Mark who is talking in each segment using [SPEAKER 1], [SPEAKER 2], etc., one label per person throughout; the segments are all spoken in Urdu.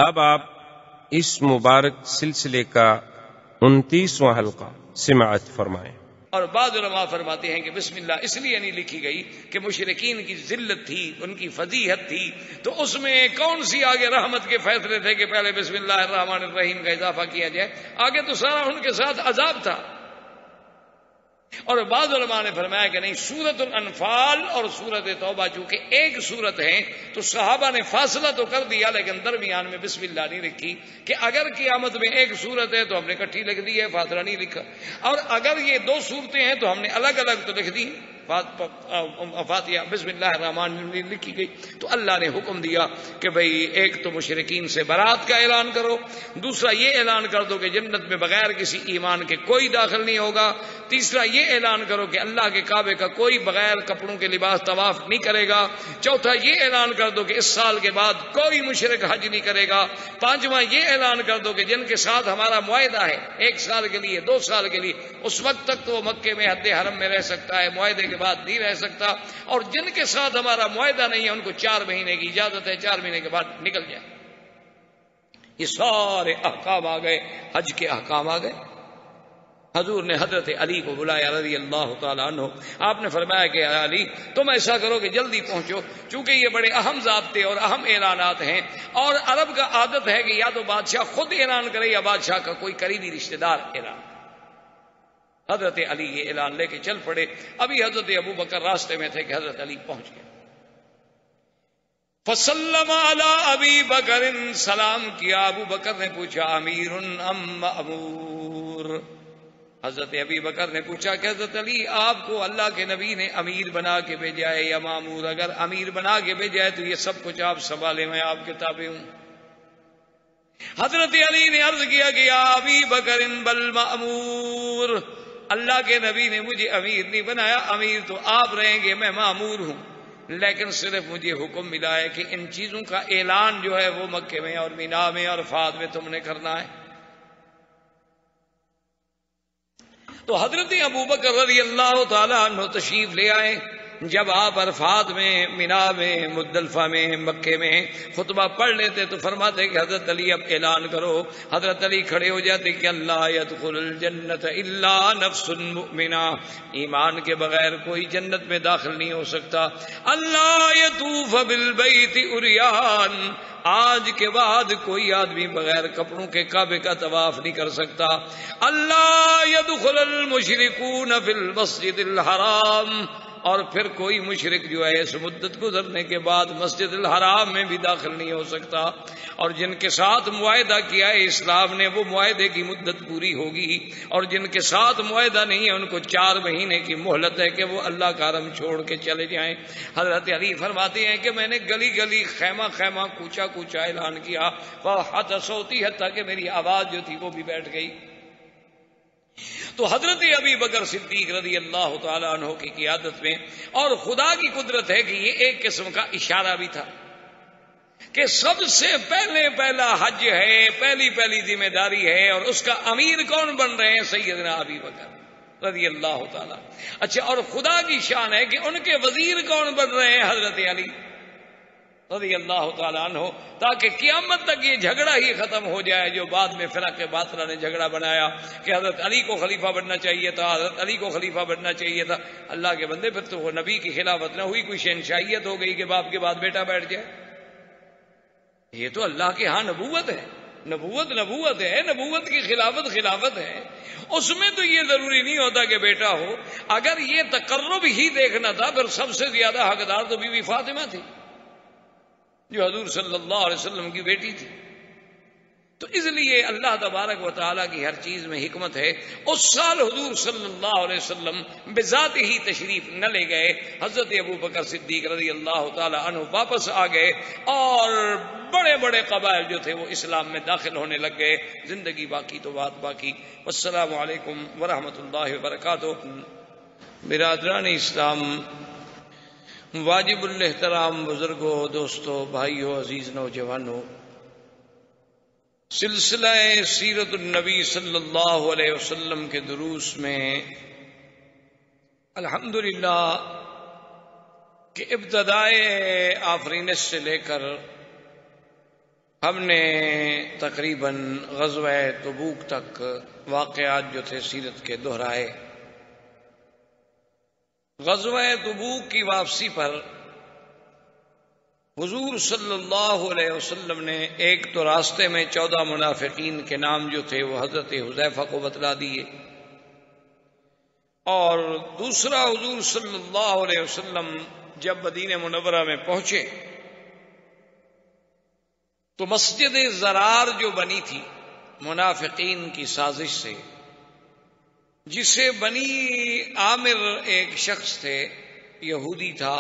[SPEAKER 1] اب آپ اس مبارک سلسلے کا 29واں حلقہ سماعت فرمائیں۔
[SPEAKER 2] اور بعض علماء فرماتے ہیں کہ بسم اللہ اس لیے نہیں لکھی گئی کہ مشرکین کی ذلت تھی، ان کی فضیحت تھی، تو اس میں کون سی آگے رحمت کے فیصلے تھے کہ پہلے بسم اللہ الرحمن الرحیم کا اضافہ کیا جائے، آگے تو سارا ان کے ساتھ عذاب تھا۔ اور بعض علماء نے فرمایا کہ نہیں، سورت الانفال اور سورت توبہ چونکہ ایک سورت ہیں تو صحابہ نے فاصلہ تو کر دیا لیکن درمیان میں بسم اللہ نہیں رکھی کہ اگر قیامت میں ایک سورت ہے تو ہم نے اکٹھی لکھ دی ہے، فاصلہ نہیں لکھا، اور اگر یہ دو صورتیں ہیں تو ہم نے الگ الگ تو لکھ دی، فاتحہ بسم اللہ الرحمن الرحیم لکھی گئی۔ تو اللہ نے حکم دیا کہ بھئی ایک تو مشرکین سے برات کا اعلان کرو، دوسرا یہ اعلان کر دو کہ جنت میں بغیر کسی ایمان کے کوئی داخل نہیں ہوگا، تیسرا یہ اعلان کرو کہ اللہ کے کعبے کا کوئی بغیر کپڑوں کے لباس طواف نہیں کرے گا، چوتھا یہ اعلان کر دو کہ اس سال کے بعد کوئی مشرک حج نہیں کرے گا، پانچواں یہ اعلان کر دو کہ جن کے ساتھ ہمارا معاہدہ ہے 1 سال کے لیے 2 سال کے لیے، اس وقت تک تو وہ مکے میں حد حرم میں رہ سکتا ہے، معاہدے کے بعد نہیں رہ سکتا، اور جن کے ساتھ ہمارا معاہدہ نہیں ہے ان کو 4 مہینے کی اجازت ہے، 4 مہینے کے بعد نکل جائے۔ یہ سارے احکام آ گئے، حج کے احکام آ گئے۔ حضور نے حضرت علی کو بلایا رضی اللہ تعالیٰ عنہ، آپ نے فرمایا کہ علی تم ایسا کرو کہ جلدی پہنچو، چونکہ یہ بڑے اہم ضابطے اور اہم اعلانات ہیں، اور عرب کا عادت ہے کہ یا تو بادشاہ خود اعلان کرے یا بادشاہ کا کوئی قریبی رشتہ دار اعلان۔ حضرت علی یہ اعلان لے کے چل پڑے، ابھی حضرت ابو بکر راستے میں تھے کہ حضرت علی پہنچ گئے۔ فسلم علی ابی بکر، سلام کیا، ابو بکر نے پوچھا امیر ام مأمور؟ حضرت ابی بکر نے پوچھا کہ حضرت علی آپ کو اللہ کے نبی نے امیر بنا کے بھیجا ہے یا مامور؟ اگر امیر بنا کے بھیجا ہے تو یہ سب کچھ آپ سنبھالے، میں آپ کے تابع ہوں۔ حضرت علی نے عرض کیا کہ یا ابی بکر بل مامور، اللہ کے نبی نے مجھے امیر نہیں بنایا، امیر تو آپ رہیں گے، میں مامور ہوں، لیکن صرف مجھے حکم ملا ہے کہ ان چیزوں کا اعلان جو ہے وہ مکے میں اور مینا میں اور عرفات میں تم نے کرنا ہے۔ تو حضرت ابو بکر رضی اللہ تعالیٰ عنہ تشریف لے آئے۔ جب آپ عرفات میں، مینا میں، مزدلفہ میں، مکے میں خطبہ پڑھ لیتے تو فرماتے کہ حضرت علی اب اعلان کرو۔ حضرت علی کھڑے ہو جاتے کہ اللہ يدخل الجنت الا نفس مؤمنہ، ایمان کے بغیر کوئی جنت میں داخل نہیں ہو سکتا۔ اللہ يطوف بالبیت عریان، آج کے بعد کوئی آدمی بغیر کپڑوں کے کعبے کا طواف نہیں کر سکتا۔ اللہ يدخل المشرکون فی المسجد الحرام، اور پھر کوئی مشرک جو ہے اس مدت گزرنے کے بعد مسجد الحرام میں بھی داخل نہیں ہو سکتا، اور جن کے ساتھ معاہدہ کیا ہے اسلام نے وہ معاہدے کی مدت پوری ہوگی، اور جن کے ساتھ معاہدہ نہیں ہے ان کو 4 مہینے کی مہلت ہے کہ وہ اللہ کا حرم چھوڑ کے چلے جائیں۔ حضرت علی فرماتے ہیں کہ میں نے گلی گلی، خیمہ خیمہ، کوچا کوچا اعلان کیا، فحت صوتی، حتیٰ کہ میری آواز جو تھی وہ بھی بیٹھ گئی۔ تو حضرت ابی بکر صدیق رضی اللہ تعالیٰ عنہ کی قیادت میں، اور خدا کی قدرت ہے کہ یہ ایک قسم کا اشارہ بھی تھا کہ سب سے پہلا حج ہے، پہلی ذمہ داری ہے، اور اس کا امیر کون بن رہے ہیں؟ سیدنا ابی بکر رضی اللہ تعالیٰ۔ اچھا، اور خدا کی شان ہے کہ ان کے وزیر کون بن رہے ہیں؟ حضرت علی رضی اللہ تعالیٰ عنہ، تاکہ قیامت تک یہ جھگڑا ہی ختم ہو جائے جو بعد میں فرق باطلہ نے جھگڑا بنایا کہ حضرت علی کو خلیفہ بننا چاہیے تھا، حضرت علی کو خلیفہ بننا چاہیے تھا۔ اللہ کے بندے، پھر تو وہ نبی کی خلافت نہ ہوئی، کوئی شہنشاہیت ہو گئی کہ باپ کے بعد بیٹا بیٹھ جائے۔ یہ تو اللہ کے ہاں نبوت ہے، نبوت ہے، نبوت کی خلافت ہے، اس میں تو یہ ضروری نہیں ہوتا کہ بیٹا ہو۔ اگر یہ تقرب ہی دیکھنا تھا پھر سب سے زیادہ حقدار تو بی بی فاطمہ تھی جو حضور صلی اللہ علیہ وسلم کی بیٹی تھی۔ تو اس لیے اللہ تبارک و تعالیٰ کی ہر چیز میں حکمت ہے۔ اس سال حضور صلی اللہ علیہ وسلم بذات ہی تشریف نہ لے گئے، حضرت ابو بکر صدیق رضی اللہ تعالیٰ عنہ واپس آ گئے، اور بڑے بڑے قبائل جو تھے وہ اسلام میں داخل ہونے لگ گئے۔ زندگی باقی تو بات باقی۔ والسلام علیکم ورحمۃ اللہ وبرکاتہ۔ برادران اسلام، واجب الاحترام بزرگوں، دوستوں، بھائیوں، عزیز نوجوانوں، سلسلہ سیرت النبی صلی اللہ علیہ وسلم کے دروس میں الحمدللہ کہ ابتدائے آفرینش سے لے کر ہم نے تقریباً غزوہ تبوک تک واقعات جو تھے سیرت کے دہرائے. غزوہ تبوک کی واپسی پر حضور صلی اللہ علیہ وسلم نے ایک تو راستے میں 14 منافقین کے نام جو تھے وہ حضرت حذیفہ کو بتلا دیے، اور دوسرا حضور صلی اللہ علیہ وسلم جب مدینہ منورہ میں پہنچے تو مسجد زرار جو بنی تھی منافقین کی سازش سے، جسے بنی عامر ایک شخص تھے، یہودی تھا،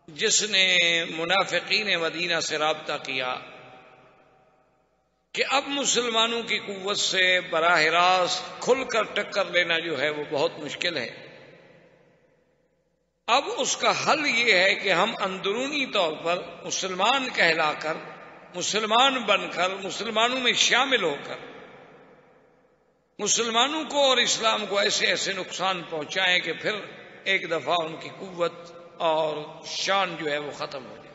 [SPEAKER 2] جس نے منافقین مدینہ سے رابطہ کیا کہ اب مسلمانوں کی قوت سے براہ راست کھل کر ٹکر لینا جو ہے وہ بہت مشکل ہے. اب اس کا حل یہ ہے کہ ہم اندرونی طور پر مسلمان کہلا کر، مسلمان بن کر، مسلمانوں میں شامل ہو کر مسلمانوں کو اور اسلام کو ایسے ایسے نقصان پہنچائیں کہ پھر ایک دفعہ ان کی قوت اور شان جو ہے وہ ختم ہو جائے.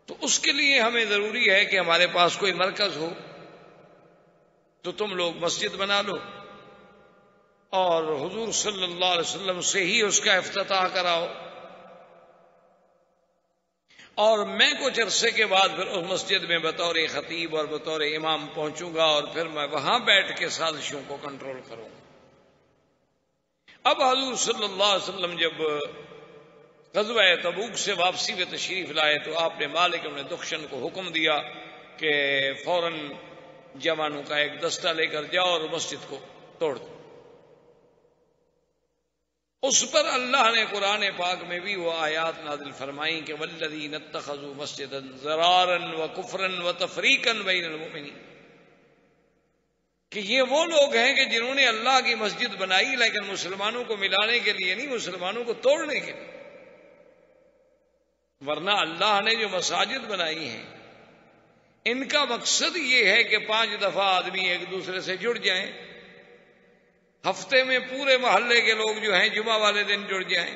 [SPEAKER 2] تو اس کے لیے ہمیں ضروری ہے کہ ہمارے پاس کوئی مرکز ہو. تو تم لوگ مسجد بنا لو اور حضور صلی اللہ علیہ وسلم سے ہی اس کا افتتاح کراؤ، اور میں کچھ عرصے کے بعد پھر اس مسجد میں بطور خطیب اور بطور امام پہنچوں گا، اور پھر میں وہاں بیٹھ کے سازشوں کو کنٹرول کروں گا. اب حضور صلی اللہ علیہ وسلم جب غزوہ تبوک سے واپسی میں تشریف لائے تو آپ نے مالک بن دخشن کو حکم دیا کہ فوراً جوانوں کا ایک دستہ لے کر جاؤ اور مسجد کو توڑ دو. اس پر اللہ نے قرآن پاک میں بھی وہ آیات نازل فرمائیں کہ والذین اتخذوا مسجدا ضرارا وکفرا وتفریقا بین المؤمنین، کہ یہ وہ لوگ ہیں کہ جنہوں نے اللہ کی مسجد بنائی لیکن مسلمانوں کو ملانے کے لیے نہیں، مسلمانوں کو توڑنے کے لیے. ورنہ اللہ نے جو مساجد بنائی ہیں ان کا مقصد یہ ہے کہ 5 دفعہ آدمی ایک دوسرے سے جڑ جائیں، ہفتے میں پورے محلے کے لوگ جو ہیں جمعہ والے دن جڑ جائیں،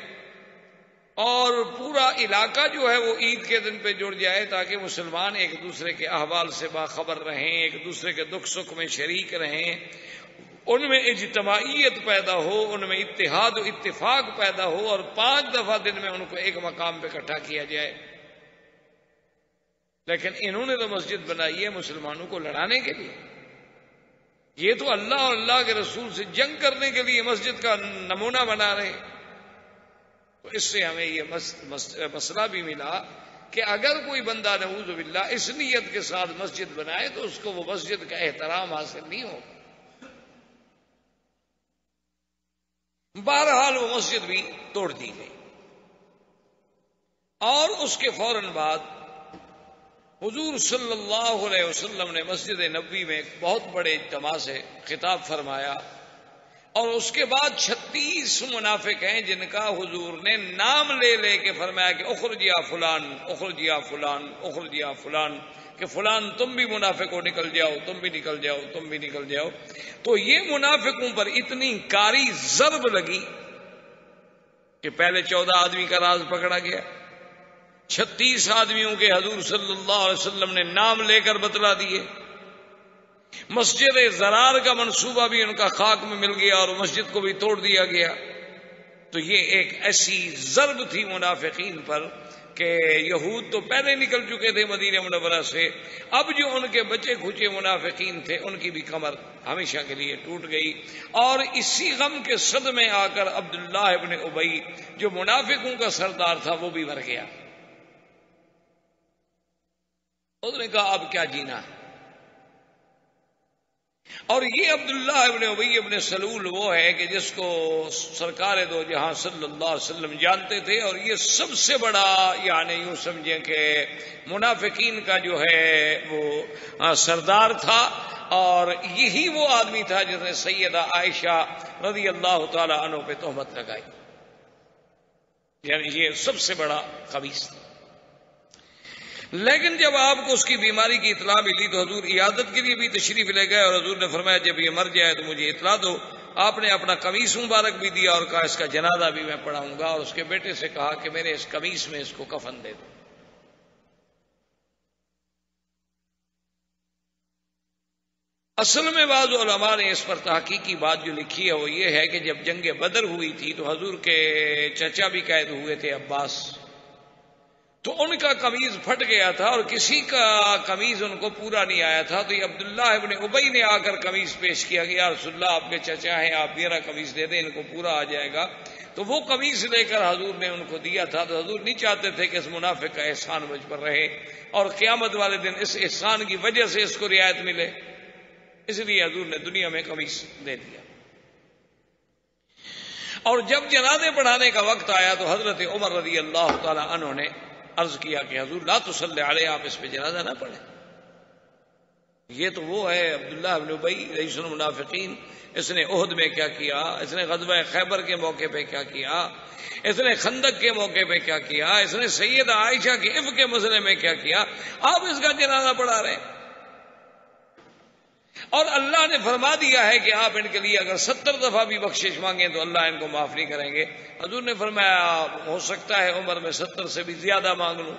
[SPEAKER 2] اور پورا علاقہ جو ہے وہ عید کے دن پہ جڑ جائے، تاکہ مسلمان ایک دوسرے کے احوال سے باخبر رہیں، ایک دوسرے کے دکھ سکھ میں شریک رہیں، ان میں اجتماعیت پیدا ہو، ان میں اتحاد و اتفاق پیدا ہو، اور 5 دفعہ دن میں ان کو ایک مقام پہ اکٹھا کیا جائے. لیکن انہوں نے تو مسجد بنائی ہے مسلمانوں کو لڑانے کے لیے. یہ تو اللہ اور اللہ کے رسول سے جنگ کرنے کے لیے مسجد کا نمونہ بنا رہے. تو اس سے ہمیں یہ مسئلہ بھی ملا کہ اگر کوئی بندہ نعوذ باللہ اس نیت کے ساتھ مسجد بنائے تو اس کو وہ مسجد کا احترام حاصل نہیں ہو. بہرحال وہ مسجد بھی توڑ دی گئی، اور اس کے فوراً بعد حضور صلی اللہ علیہ وسلم نے مسجد نبوی میں ایک بہت بڑے اجتماع سے خطاب فرمایا، اور اس کے بعد 36 منافق ہیں جن کا حضور نے نام لے لے کے فرمایا کہ اخرج یا فلان، اخرج یا فلان، اخرج یا فلان، کہ فلان تم بھی منافق ہو، نکل جاؤ، تم بھی نکل جاؤ، تم بھی نکل جاؤ. تو یہ منافقوں پر اتنی کاری ضرب لگی کہ پہلے 14 آدمی کا راز پکڑا گیا، 36 آدمیوں کے حضور صلی اللہ علیہ وسلم نے نام لے کر بتلا دیے. مسجد زرار کا منصوبہ بھی ان کا خاک میں مل گیا اور مسجد کو بھی توڑ دیا گیا. تو یہ ایک ایسی ضرب تھی منافقین پر کہ یہود تو پہلے نکل چکے تھے مدینہ منورہ سے، اب جو ان کے بچے کھچے منافقین تھے ان کی بھی کمر ہمیشہ کے لیے ٹوٹ گئی. اور اسی غم کے صدمے آ کر عبداللہ ابن ابی جو منافقوں کا سردار تھا وہ بھی مر گیا. اس نے کہا اب کیا جینا ہے. اور یہ عبداللہ ابن ابی ابن سلول وہ ہے کہ جس کو سرکار دو جہاں صلی اللہ علیہ وسلم جانتے تھے، اور یہ سب سے بڑا یعنی یوں سمجھیں کہ منافقین کا جو ہے وہ سردار تھا، اور یہی وہ آدمی تھا جس نے سیدہ عائشہ رضی اللہ تعالی عنہ پہ تہمت لگائی. یعنی یہ سب سے بڑا خبیث تھا. لیکن جب آپ کو اس کی بیماری کی اطلاع ملی تو حضور عیادت کے لیے بھی تشریف لے گئے، اور حضور نے فرمایا جب یہ مر جائے تو مجھے اطلاع دو. آپ نے اپنا قمیص مبارک بھی دیا اور کہا اس کا جنازہ بھی میں پڑھاؤں گا، اور اس کے بیٹے سے کہا کہ میرے اس قمیص میں اس کو کفن دے دو. اصل میں بعض علماء نے اس پر تحقیقی بات جو لکھی ہے وہ یہ ہے کہ جب جنگ بدر ہوئی تھی تو حضور کے چچا بھی قید ہوئے تھے عباس، تو ان کا قمیض پھٹ گیا تھا اور کسی کا قمیض ان کو پورا نہیں آیا تھا، تو یہ عبداللہ ابن ابی نے آ کر قمیض پیش کیا کہ یا رسول اللہ آپ کے چچا ہیں، آپ میرا قمیض دے دیں، ان کو پورا آ جائے گا۔ تو وہ قمیض لے کر حضور نے ان کو دیا تھا، تو حضور نہیں چاہتے تھے کہ اس منافق کا احسان مجھ پر رہے اور قیامت والے دن اس احسان کی وجہ سے اس کو رعایت ملے، اس لیے حضور نے دنیا میں قمیض دے دیا۔ اور جب جنازے پڑھانے کا وقت آیا تو حضرت عمر رضی اللہ تعالی عنہ نے عرض کیا کہ حضور لا تصلی علیہ، آپ اس پہ جنازہ نہ پڑھیں، یہ تو وہ ہے عبداللہ ابن ابی رئیس المنافقین، اس نے احد میں کیا کیا، اس نے غزوہ خیبر کے موقع پہ کیا کیا، اس نے خندق کے موقع پہ کیا کیا، اس نے سیدہ عائشہ کے عفق کے مسئلے میں کیا کیا، آپ اس کا جنازہ پڑھا رہے ہیں۔ اور اللہ نے فرما دیا ہے کہ آپ ان کے لیے اگر 70 دفعہ بھی بخشش مانگیں تو اللہ ان کو معاف نہیں کریں گے۔ حضور نے فرمایا ہو سکتا ہے عمر میں 70 سے بھی زیادہ مانگ لوں۔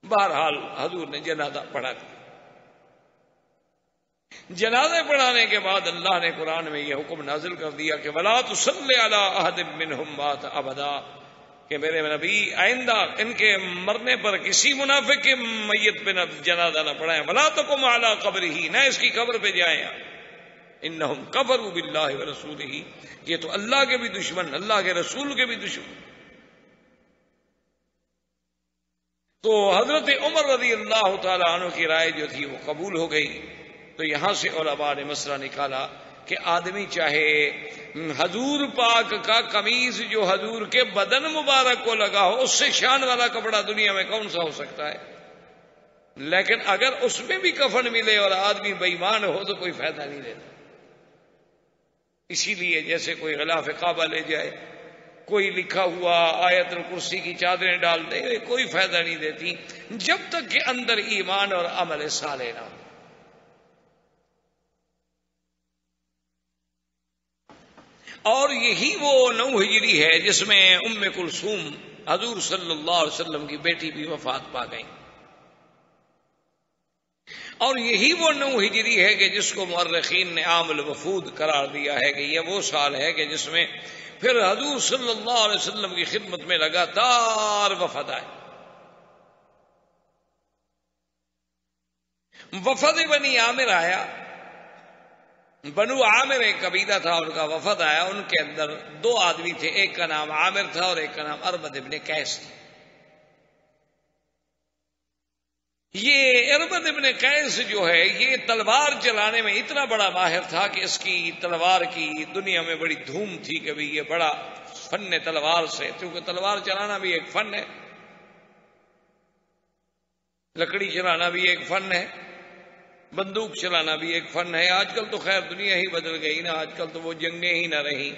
[SPEAKER 2] بہرحال حضور نے جنازہ پڑھا دیا۔ جنازے پڑھانے کے بعد اللہ نے قرآن میں یہ حکم نازل کر دیا کہ وَلَا تُصَلِّ عَلَىٰ أَحَدٍ مِّنْهُمْ مَاتَ أَبَدًا، کہ میرے نبی آئندہ ان کے مرنے پر کسی منافق کے میت پہ جنازہ نہ پڑھائیں، وَلَا تَقُمْ عَلَىٰ قَبْرِهِ، نہ اس کی قبر پہ جائیں، إِنَّهُمْ كَفَرُوا بِاللَّهِ وَرَسُولِهِ، یہ تو اللہ کے بھی دشمن، اللہ کے رسول کے بھی دشمن۔ تو حضرت عمر رضی اللہ تعالی عنہ کی رائے جو تھی وہ قبول ہو گئی۔ تو یہاں سے علماء نے مسئلہ نکالا کہ آدمی چاہے حضور پاک کا قمیض جو حضور کے بدن مبارک کو لگا ہو، اس سے شان والا کپڑا دنیا میں کون سا ہو سکتا ہے، لیکن اگر اس میں بھی کفن ملے اور آدمی بے ایمان ہو تو کوئی فائدہ نہیں دیتا۔ اسی لیے جیسے کوئی غلاف کعبہ لے جائے، کوئی لکھا ہوا آیت الکرسی کی چادریں ڈال دے، کوئی فائدہ نہیں دیتی جب تک کہ اندر ایمان اور عمل صالح نہ ہو۔ اور یہی وہ 9 ہجری ہے جس میں ام کلثوم حضور صلی اللہ علیہ وسلم کی بیٹی بھی وفات پا گئی، اور یہی وہ 9 ہجری ہے کہ جس کو مورخین نے عام الوفود قرار دیا ہے کہ یہ وہ سال ہے کہ جس میں پھر حضور صلی اللہ علیہ وسلم کی خدمت میں لگاتار وفد آئے۔ وفد بنی عامر آیا، بنو عامر ایک قبیلہ تھا، ان کا وفد آیا، ان کے اندر 2 آدمی تھے، ایک کا نام عامر تھا اور ایک کا نام اربد ابن قیس تھا۔ یہ اربد ابن قیس جو ہے یہ تلوار چلانے میں اتنا بڑا ماہر تھا کہ اس کی تلوار کی دنیا میں بڑی دھوم تھی کہ بھی یہ بڑا فن تلوار سے، کیونکہ تلوار چلانا بھی ایک فن ہے، لکڑی چلانا بھی ایک فن ہے، بندوق چلانا بھی ایک فن ہے۔ آج کل تو خیر دنیا ہی بدل گئی نا، آج کل تو وہ جنگیں ہی نہ رہی،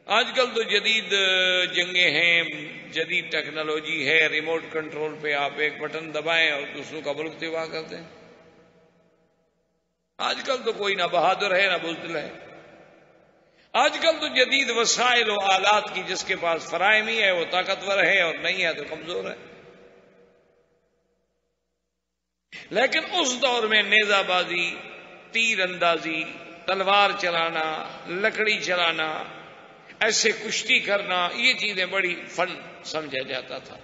[SPEAKER 2] آج کل تو جدید جنگیں ہیں، جدید ٹیکنالوجی ہے، ریموٹ کنٹرول پہ آپ ایک بٹن دبائیں اور دوسروں کا ملک تباہ کرتے ہیں۔ آج کل تو کوئی نہ بہادر ہے نہ بزدل ہے، آج کل تو جدید وسائل و آلات کی جس کے پاس فراہمی ہے وہ طاقتور ہے اور نہیں ہے تو کمزور ہے۔ لیکن اس دور میں نیزہ بازی، تیر اندازی، تلوار چلانا، لکڑی چلانا، ایسے کشتی کرنا، یہ چیزیں بڑی فن سمجھا جاتا تھا۔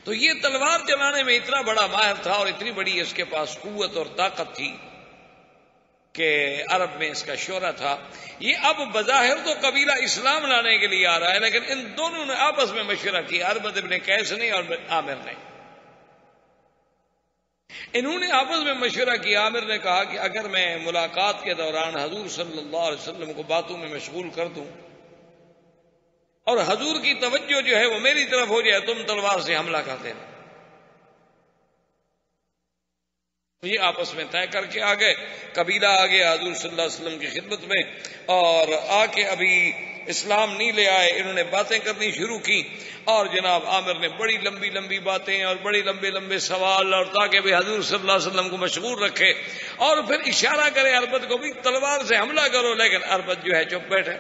[SPEAKER 2] تو یہ تلوار چلانے میں اتنا بڑا ماہر تھا اور اتنی بڑی اس کے پاس قوت اور طاقت تھی کہ عرب میں اس کا شہرہ تھا۔ یہ اب بظاہر تو قبیلہ اسلام لانے کے لیے آ رہا ہے، لیکن ان دونوں نے آپس میں مشورہ کیا، اربد ابن قیس نے اور عامر نے۔ انہوں نے آپس میں مشورہ کیا، عامر نے کہا کہ اگر میں ملاقات کے دوران حضور صلی اللہ علیہ وسلم کو باتوں میں مشغول کر دوں اور حضور کی توجہ جو ہے وہ میری طرف ہو جائے، تم تلوار سے حملہ کر دینا۔ یہ آپس میں طے کر کے آ گئے، قبیلہ آ گیا حضور صلی اللہ علیہ وسلم کی خدمت میں، اور آ کے ابھی اسلام نہیں لے آئے، انہوں نے باتیں کرنی شروع کی، اور جناب عامر نے بڑی لمبی لمبی باتیں اور بڑی لمبے لمبے سوال، اور تاکہ بھی حضور صلی اللہ علیہ وسلم کو مشغول رکھے، اور پھر اشارہ کرے اربد کو بھی تلوار سے حملہ کرو، لیکن اربد جو ہے چپ بیٹھے۔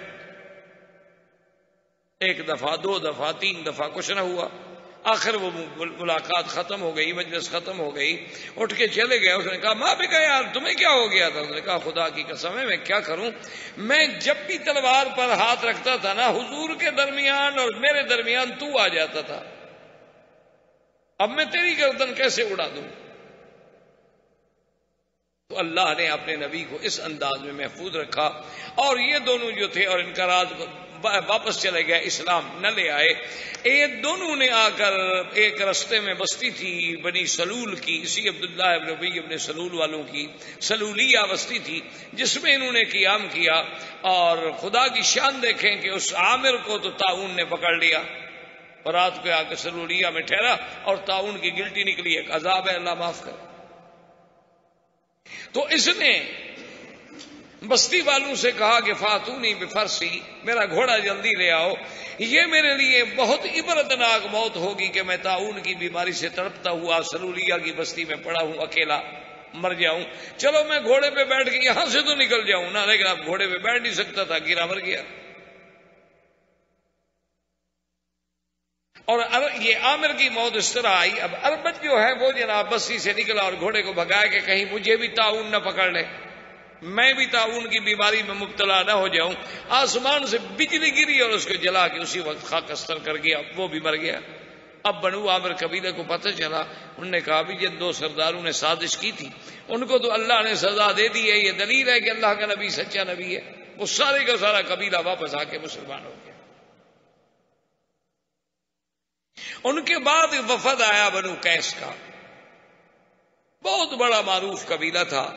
[SPEAKER 2] 1 دفعہ 2 دفعہ 3 دفعہ کچھ نہ ہوا، آخر وہ ملاقات ختم ہو گئی، مجلس ختم ہو گئی، اٹھ کے چلے گئے۔ اس نے کہا ماں بھی کہا یار تمہیں کیا ہو گیا تھا؟ اس نے کہا خدا کی قسم ہے میں کیا کروں، میں جب بھی تلوار پر ہاتھ رکھتا تھا نا حضور کے درمیان اور میرے درمیان تو آ جاتا تھا، اب میں تیری گردن کیسے اڑا دوں؟ تو اللہ نے اپنے نبی کو اس انداز میں محفوظ رکھا، اور یہ دونوں جو تھے اور ان کا راز واپس چلے گئے، اسلام نہ لے آئے۔ یہ دونوں نے آ کر ایک رستے میں بستی تھی بنی سلول کی، اسی عبداللہ ابن ابی ابن سلول والوں کی سلولیہ بستی تھی، جس میں انہوں نے قیام کیا۔ اور خدا کی شان دیکھیں کہ اس عامر کو تو طاعون نے پکڑ لیا اور رات کو آ کے سلولیہ میں ٹھہرا، اور طاعون کی گلٹی نکلی، ایک عذاب ہے، اللہ معاف کرے۔ تو اس نے بستی والوں سے کہا کہ فاتونی بفرسی، میرا گھوڑا جلدی لے آؤ، یہ میرے لیے بہت عبرتناک موت ہوگی کہ میں طاعون کی بیماری سے تڑپتا ہوا سلولیہ کی بستی میں پڑا ہوں، اکیلا مر جاؤں۔ چلو میں گھوڑے پہ بیٹھ کے یہاں سے تو نکل جاؤں نا، لیکن اب گھوڑے پہ بیٹھ نہیں سکتا تھا، گرا مر گیا۔ اور یہ عامر کی موت اس طرح آئی۔ اب اربد جو ہے وہ جناب بستی سے نکلا اور گھوڑے کو بھگایا کہ کہیں مجھے بھی طاعون نہ پکڑ لے، میں بھی طاعون کی بیماری میں مبتلا نہ ہو جاؤں۔ آسمان سے بجلی گری اور اس کو جلا کے اسی وقت خاکستر کر گیا، وہ بھی مر گیا۔ اب بنو عامر قبیلے کو پتہ چلا، انہوں نے کہا بھی جن دو سرداروں نے سازش کی تھی ان کو تو اللہ نے سزا دے دی ہے، یہ دلیل ہے کہ اللہ کا نبی سچا نبی ہے۔ وہ سارے کا سارا قبیلہ واپس آ کے مسلمان ہو گیا۔ ان کے بعد وفد آیا بنو قیس کا، بہت بڑا معروف قبیلہ تھا۔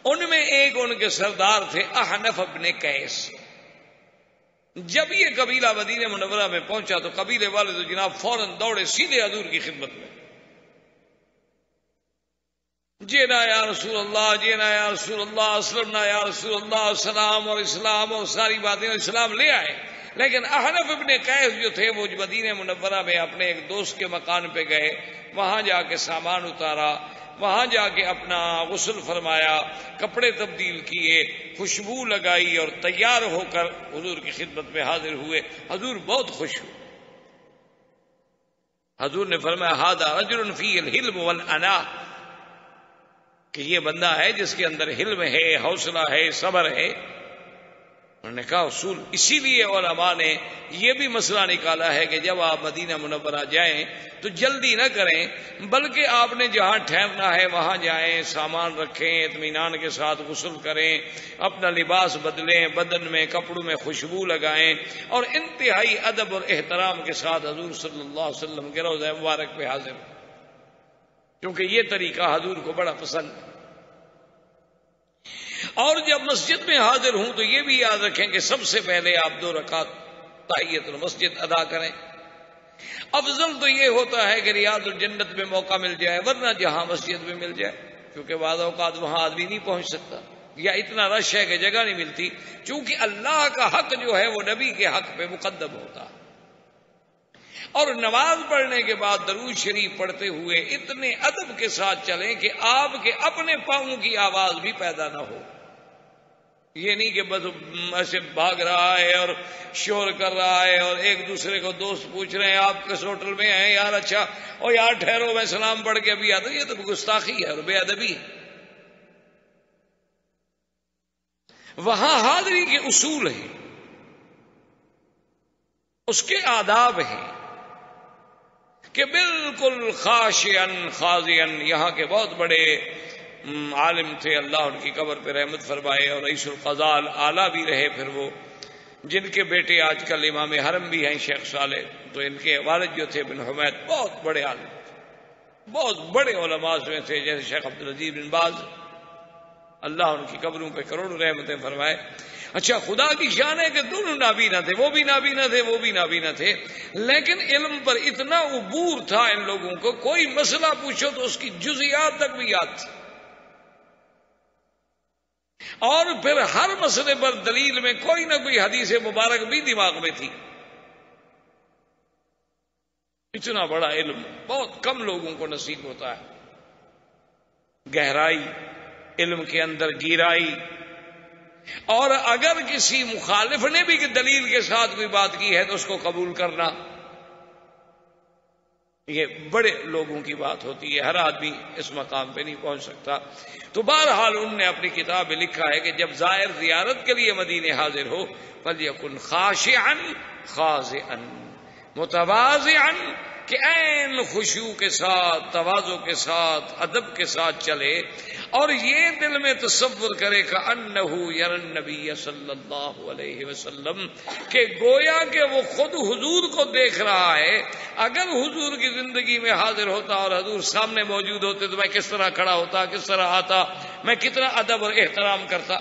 [SPEAKER 2] ان میں ایک ان کے سردار تھے احنف ابن قیس۔ جب یہ قبیلہ مدینہ منورہ میں پہنچا تو قبیلے والے تو جناب فوراً دوڑے سیدھے حضور کی خدمت میں، جینا یا رسول اللہ، جینا یا رسول اللہ، اسلمنا یا رسول اللہ، سلام اور اسلام اور ساری باتیں اسلام لے آئے۔ لیکن احنف ابن قیس جو تھے وہ مدینہ منورہ میں اپنے ایک دوست کے مکان پہ گئے، وہاں جا کے سامان اتارا، وہاں جا کے اپنا غسل فرمایا، کپڑے تبدیل کیے، خوشبو لگائی اور تیار ہو کر حضور کی خدمت میں حاضر ہوئے۔ حضور بہت خوش ہوئے۔ حضور نے فرمایا ھذا رجل فیہ الحلم والانا، کہ یہ بندہ ہے جس کے اندر حلم ہے، حوصلہ ہے، صبر ہے۔ انہوں نے کہا اصول، اسی لیے علماء نے یہ بھی مسئلہ نکالا ہے کہ جب آپ مدینہ منورہ جائیں تو جلدی نہ کریں، بلکہ آپ نے جہاں ٹھہرنا ہے وہاں جائیں، سامان رکھیں، اطمینان کے ساتھ غسل کریں، اپنا لباس بدلیں، بدن میں کپڑوں میں خوشبو لگائیں، اور انتہائی ادب اور احترام کے ساتھ حضور صلی اللہ علیہ وسلم کے روضہ مبارک پہ حاضر ہوں، کیونکہ یہ طریقہ حضور کو بڑا پسند ہے۔ اور جب مسجد میں حاضر ہوں تو یہ بھی یاد رکھیں کہ سب سے پہلے آپ 2 رکعت تحیت المسجد ادا کریں۔ افضل تو یہ ہوتا ہے کہ ریاض الجنت میں موقع مل جائے، ورنہ جہاں مسجد میں مل جائے، کیونکہ بعض اوقات وہاں آدمی نہیں پہنچ سکتا یا اتنا رش ہے کہ جگہ نہیں ملتی، چونکہ اللہ کا حق جو ہے وہ نبی کے حق پہ مقدم ہوتا ہے۔ اور نماز پڑھنے کے بعد درود شریف پڑھتے ہوئے اتنے ادب کے ساتھ چلیں کہ آپ کے اپنے پاؤں کی آواز بھی پیدا نہ ہو۔ یہ نہیں کہ بس ایسے بھاگ رہا ہے اور شور کر رہا ہے، اور ایک دوسرے کو دوست پوچھ رہے ہیں آپ کس ہوٹل میں ہیں یار، اچھا اور یار ٹھہرو میں سلام پڑھ کے ابھی آتا۔ یہ تو گستاخی ہے اور بے ادبی ہے۔ وہاں حاضری کے اصول ہیں، اس کے آداب ہیں کہ بالکل خاشعن خاضعن۔ یہاں کے بہت بڑے عالم تھے، اللہ ان کی قبر پہ رحمت فرمائے، اور رئیس القضاء اعلیٰ بھی رہے پھر وہ، جن کے بیٹے آج کل امام حرم بھی ہیں شیخ صالح، تو ان کے والد جو تھے بن حمید بہت بڑے عالم تھے، بہت بڑے علماء میں تھے، جیسے شیخ عبدالعزیز بن باز، اللہ ان کی قبروں پہ کروڑوں رحمتیں فرمائے۔ اچھا خدا کی شان ہے کہ دونوں نابینا تھے، وہ بھی نابینا تھے، وہ بھی نابینا تھے، لیکن علم پر اتنا عبور تھا ان لوگوں کو، کوئی مسئلہ پوچھو تو اس کی جزیات تک بھی یاد تھی، اور پھر ہر مسئلے پر دلیل میں کوئی نہ کوئی حدیث مبارک بھی دماغ میں تھی۔ اتنا بڑا علم بہت کم لوگوں کو نصیب ہوتا ہے، گہرائی علم کے اندر، گہرائی۔ اور اگر کسی مخالف نے بھی دلیل کے ساتھ کوئی بات کی ہے تو اس کو قبول کرنا، یہ بڑے لوگوں کی بات ہوتی ہے، ہر آدمی اس مقام پہ نہیں پہنچ سکتا۔ تو بہرحال انہوں نے اپنی کتاب میں لکھا ہے کہ جب زائر زیارت کے لیے مدینے حاضر ہو فَلْيَكُنْ خَاشِعًا خَاضِعًا متواضعًا، کہ عین خشوع کے ساتھ، تواضع کے ساتھ، ادب کے ساتھ چلے، اور یہ دل میں تصور کرے کأنہ یری النبی صلی اللہ علیہ وسلم، کہ گویا کہ وہ خود حضور کو دیکھ رہا ہے۔ اگر حضور کی زندگی میں حاضر ہوتا اور حضور سامنے موجود ہوتے تو میں کس طرح کھڑا ہوتا، کس طرح آتا، میں کتنا ادب اور احترام کرتا،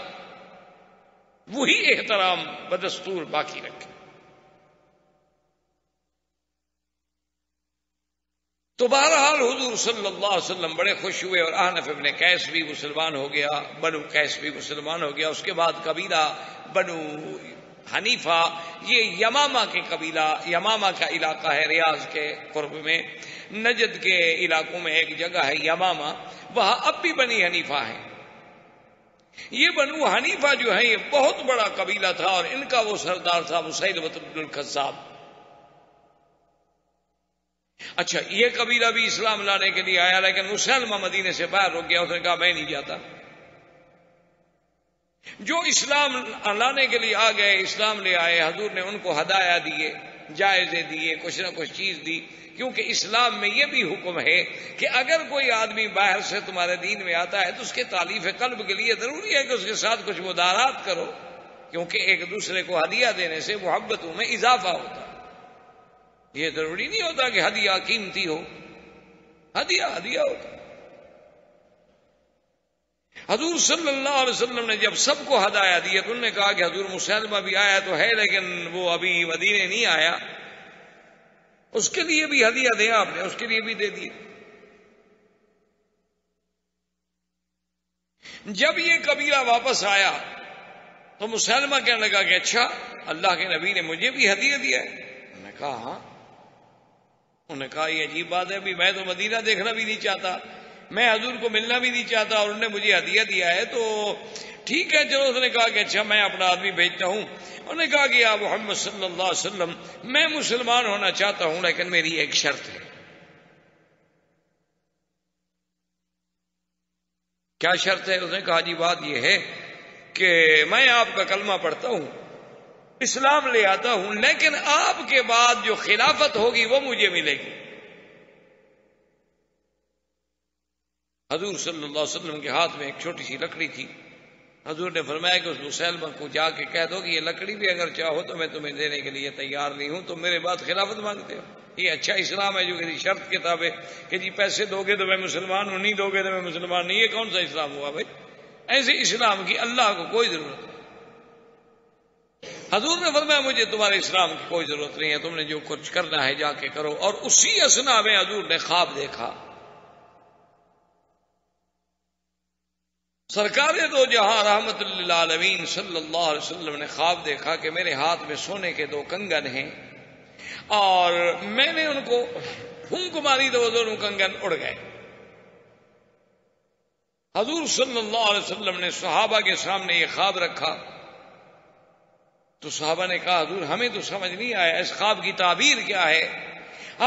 [SPEAKER 2] وہی احترام بدستور باقی رکھے۔ تو بہرحال حضور صلی اللہ علیہ وسلم بڑے خوش ہوئے، اور احنف ابن قیس بھی مسلمان ہو گیا، بنو قیس بھی مسلمان ہو گیا۔ اس کے بعد قبیلہ بنو حنیفہ، یہ یمامہ کے قبیلہ، یمامہ کا علاقہ ہے ریاض کے قرب میں، نجد کے علاقوں میں ایک جگہ ہے یمامہ، وہاں اب بھی بنی حنیفہ ہیں۔ یہ بنو حنیفہ جو ہے یہ بہت بڑا قبیلہ تھا، اور ان کا وہ سردار تھا مسیلمۃ بن الکذاب۔ اچھا، یہ قبیلہ بھی اسلام لانے کے لیے آیا، لیکن مسلمہ مدینے سے باہر رک گیا، اس نے کہا میں نہیں جاتا۔ جو اسلام لانے کے لیے آ گئے، اسلام لے آئے، حضور نے ان کو ہدایہ دیے، جائزے دیے، کچھ نہ کچھ چیز دی، کیونکہ اسلام میں یہ بھی حکم ہے کہ اگر کوئی آدمی باہر سے تمہارے دین میں آتا ہے تو اس کے تالیف قلب کے لیے ضروری ہے کہ اس کے ساتھ کچھ مدارات کرو، کیونکہ ایک دوسرے کو ہدیہ دینے سے محبتوں میں اضافہ ہوتا ہے۔ یہ ضروری نہیں ہوتا کہ ہدیہ قیمتی ہو، ہدیہ ہدیہ ہوتا۔ حضور صلی اللہ علیہ وسلم نے جب سب کو ہدایہ دی تو انہوں نے کہا کہ حضور مسلمہ بھی آیا تو ہے، لیکن وہ ابھی مدینے نہیں آیا، اس کے لیے بھی ہدیہ دیا آپ نے، اس کے لیے بھی دے دیے۔ جب یہ قبیلہ واپس آیا تو مسلمہ کہنے لگا کہ اچھا، اللہ کے نبی نے مجھے بھی ہدیہ دیا ہے۔ انہوں نے کہا ہاں۔ انہوں نے کہا یہ عجیب بات ہے، ابھی میں تو مدینہ دیکھنا بھی نہیں چاہتا، میں حضور کو ملنا بھی نہیں چاہتا، اور انہوں نے مجھے ہدیہ دیا ہے، تو ٹھیک ہے چلو۔ اس نے کہا کہ اچھا میں اپنا آدمی بھیجتا ہوں۔ انہوں نے کہا کہ یا محمد صلی اللہ علیہ وسلم، میں مسلمان ہونا چاہتا ہوں لیکن میری ایک شرط ہے۔ کیا شرط ہے؟ اس نے کہا جی بات یہ ہے کہ میں آپ کا کلمہ پڑھتا ہوں، اسلام لے آتا ہوں، لیکن آپ کے بعد جو خلافت ہوگی وہ مجھے ملے گی۔ حضور صلی اللہ علیہ وسلم کے ہاتھ میں ایک چھوٹی سی لکڑی تھی۔ حضور نے فرمایا کہ اس مسلمہ کو جا کے کہہ دو کہ یہ لکڑی بھی اگر چاہو تو میں تمہیں دینے کے لیے تیار نہیں ہوں، تم میرے بعد خلافت مانگتے ہو۔ یہ اچھا اسلام ہے جو کسی شرط کتاب ہے کہ جی پیسے دو گے تو میں مسلمان ہوں، نہیں دو گے تو میں مسلمان نہیں۔ یہ کون سا اسلام ہوا بھائی؟ ایسے اسلام کی اللہ کو کوئی ضرورت نہیں۔ حضور نے فرمایا مجھے تمہارے اسلام کی کوئی ضرورت نہیں ہے، تم نے جو کچھ کرنا ہے جا کے کرو۔ اور اسی اثنا میں حضور نے خواب دیکھا۔ سرکار دو جہاں رحمت للعالمین صلی اللہ علیہ وسلم نے خواب دیکھا کہ میرے ہاتھ میں سونے کے دو کنگن ہیں، اور میں نے ان کو پھونک ماری تو وہ دونوں کنگن اڑ گئے۔ حضور صلی اللہ علیہ وسلم نے صحابہ کے سامنے یہ خواب رکھا تو صحابہ نے کہا حضور ہمیں تو سمجھ نہیں آیا، اس خواب کی تعبیر کیا ہے؟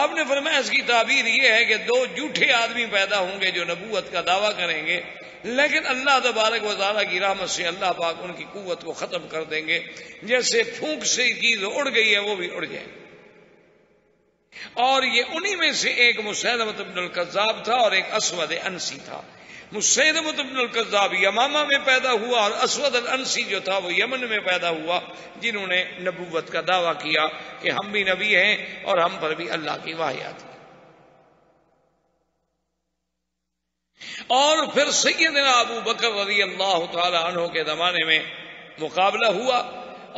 [SPEAKER 2] آپ نے فرمایا اس کی تعبیر یہ ہے کہ دو جھوٹے آدمی پیدا ہوں گے جو نبوت کا دعویٰ کریں گے، لیکن اللہ تبارک و تعالیٰ کی رحمت سے اللہ پاک ان کی قوت کو ختم کر دیں گے، جیسے پھونک سے چیز اڑ گئی ہے وہ بھی اڑ جائے۔ اور یہ انہی میں سے ایک مسیلمۃ بن الکذاب تھا اور ایک اسود انسی تھا۔ مسیلمۃ بن الکذاب یمامہ میں پیدا ہوا اور اسود الانسی جو تھا وہ یمن میں پیدا ہوا، جنہوں نے نبوت کا دعویٰ کیا کہ ہم بھی نبی ہیں اور ہم پر بھی اللہ کی وحی آتی۔ اور پھر سیدنا ابو بکر رضی اللہ تعالی عنہ کے زمانے میں مقابلہ ہوا،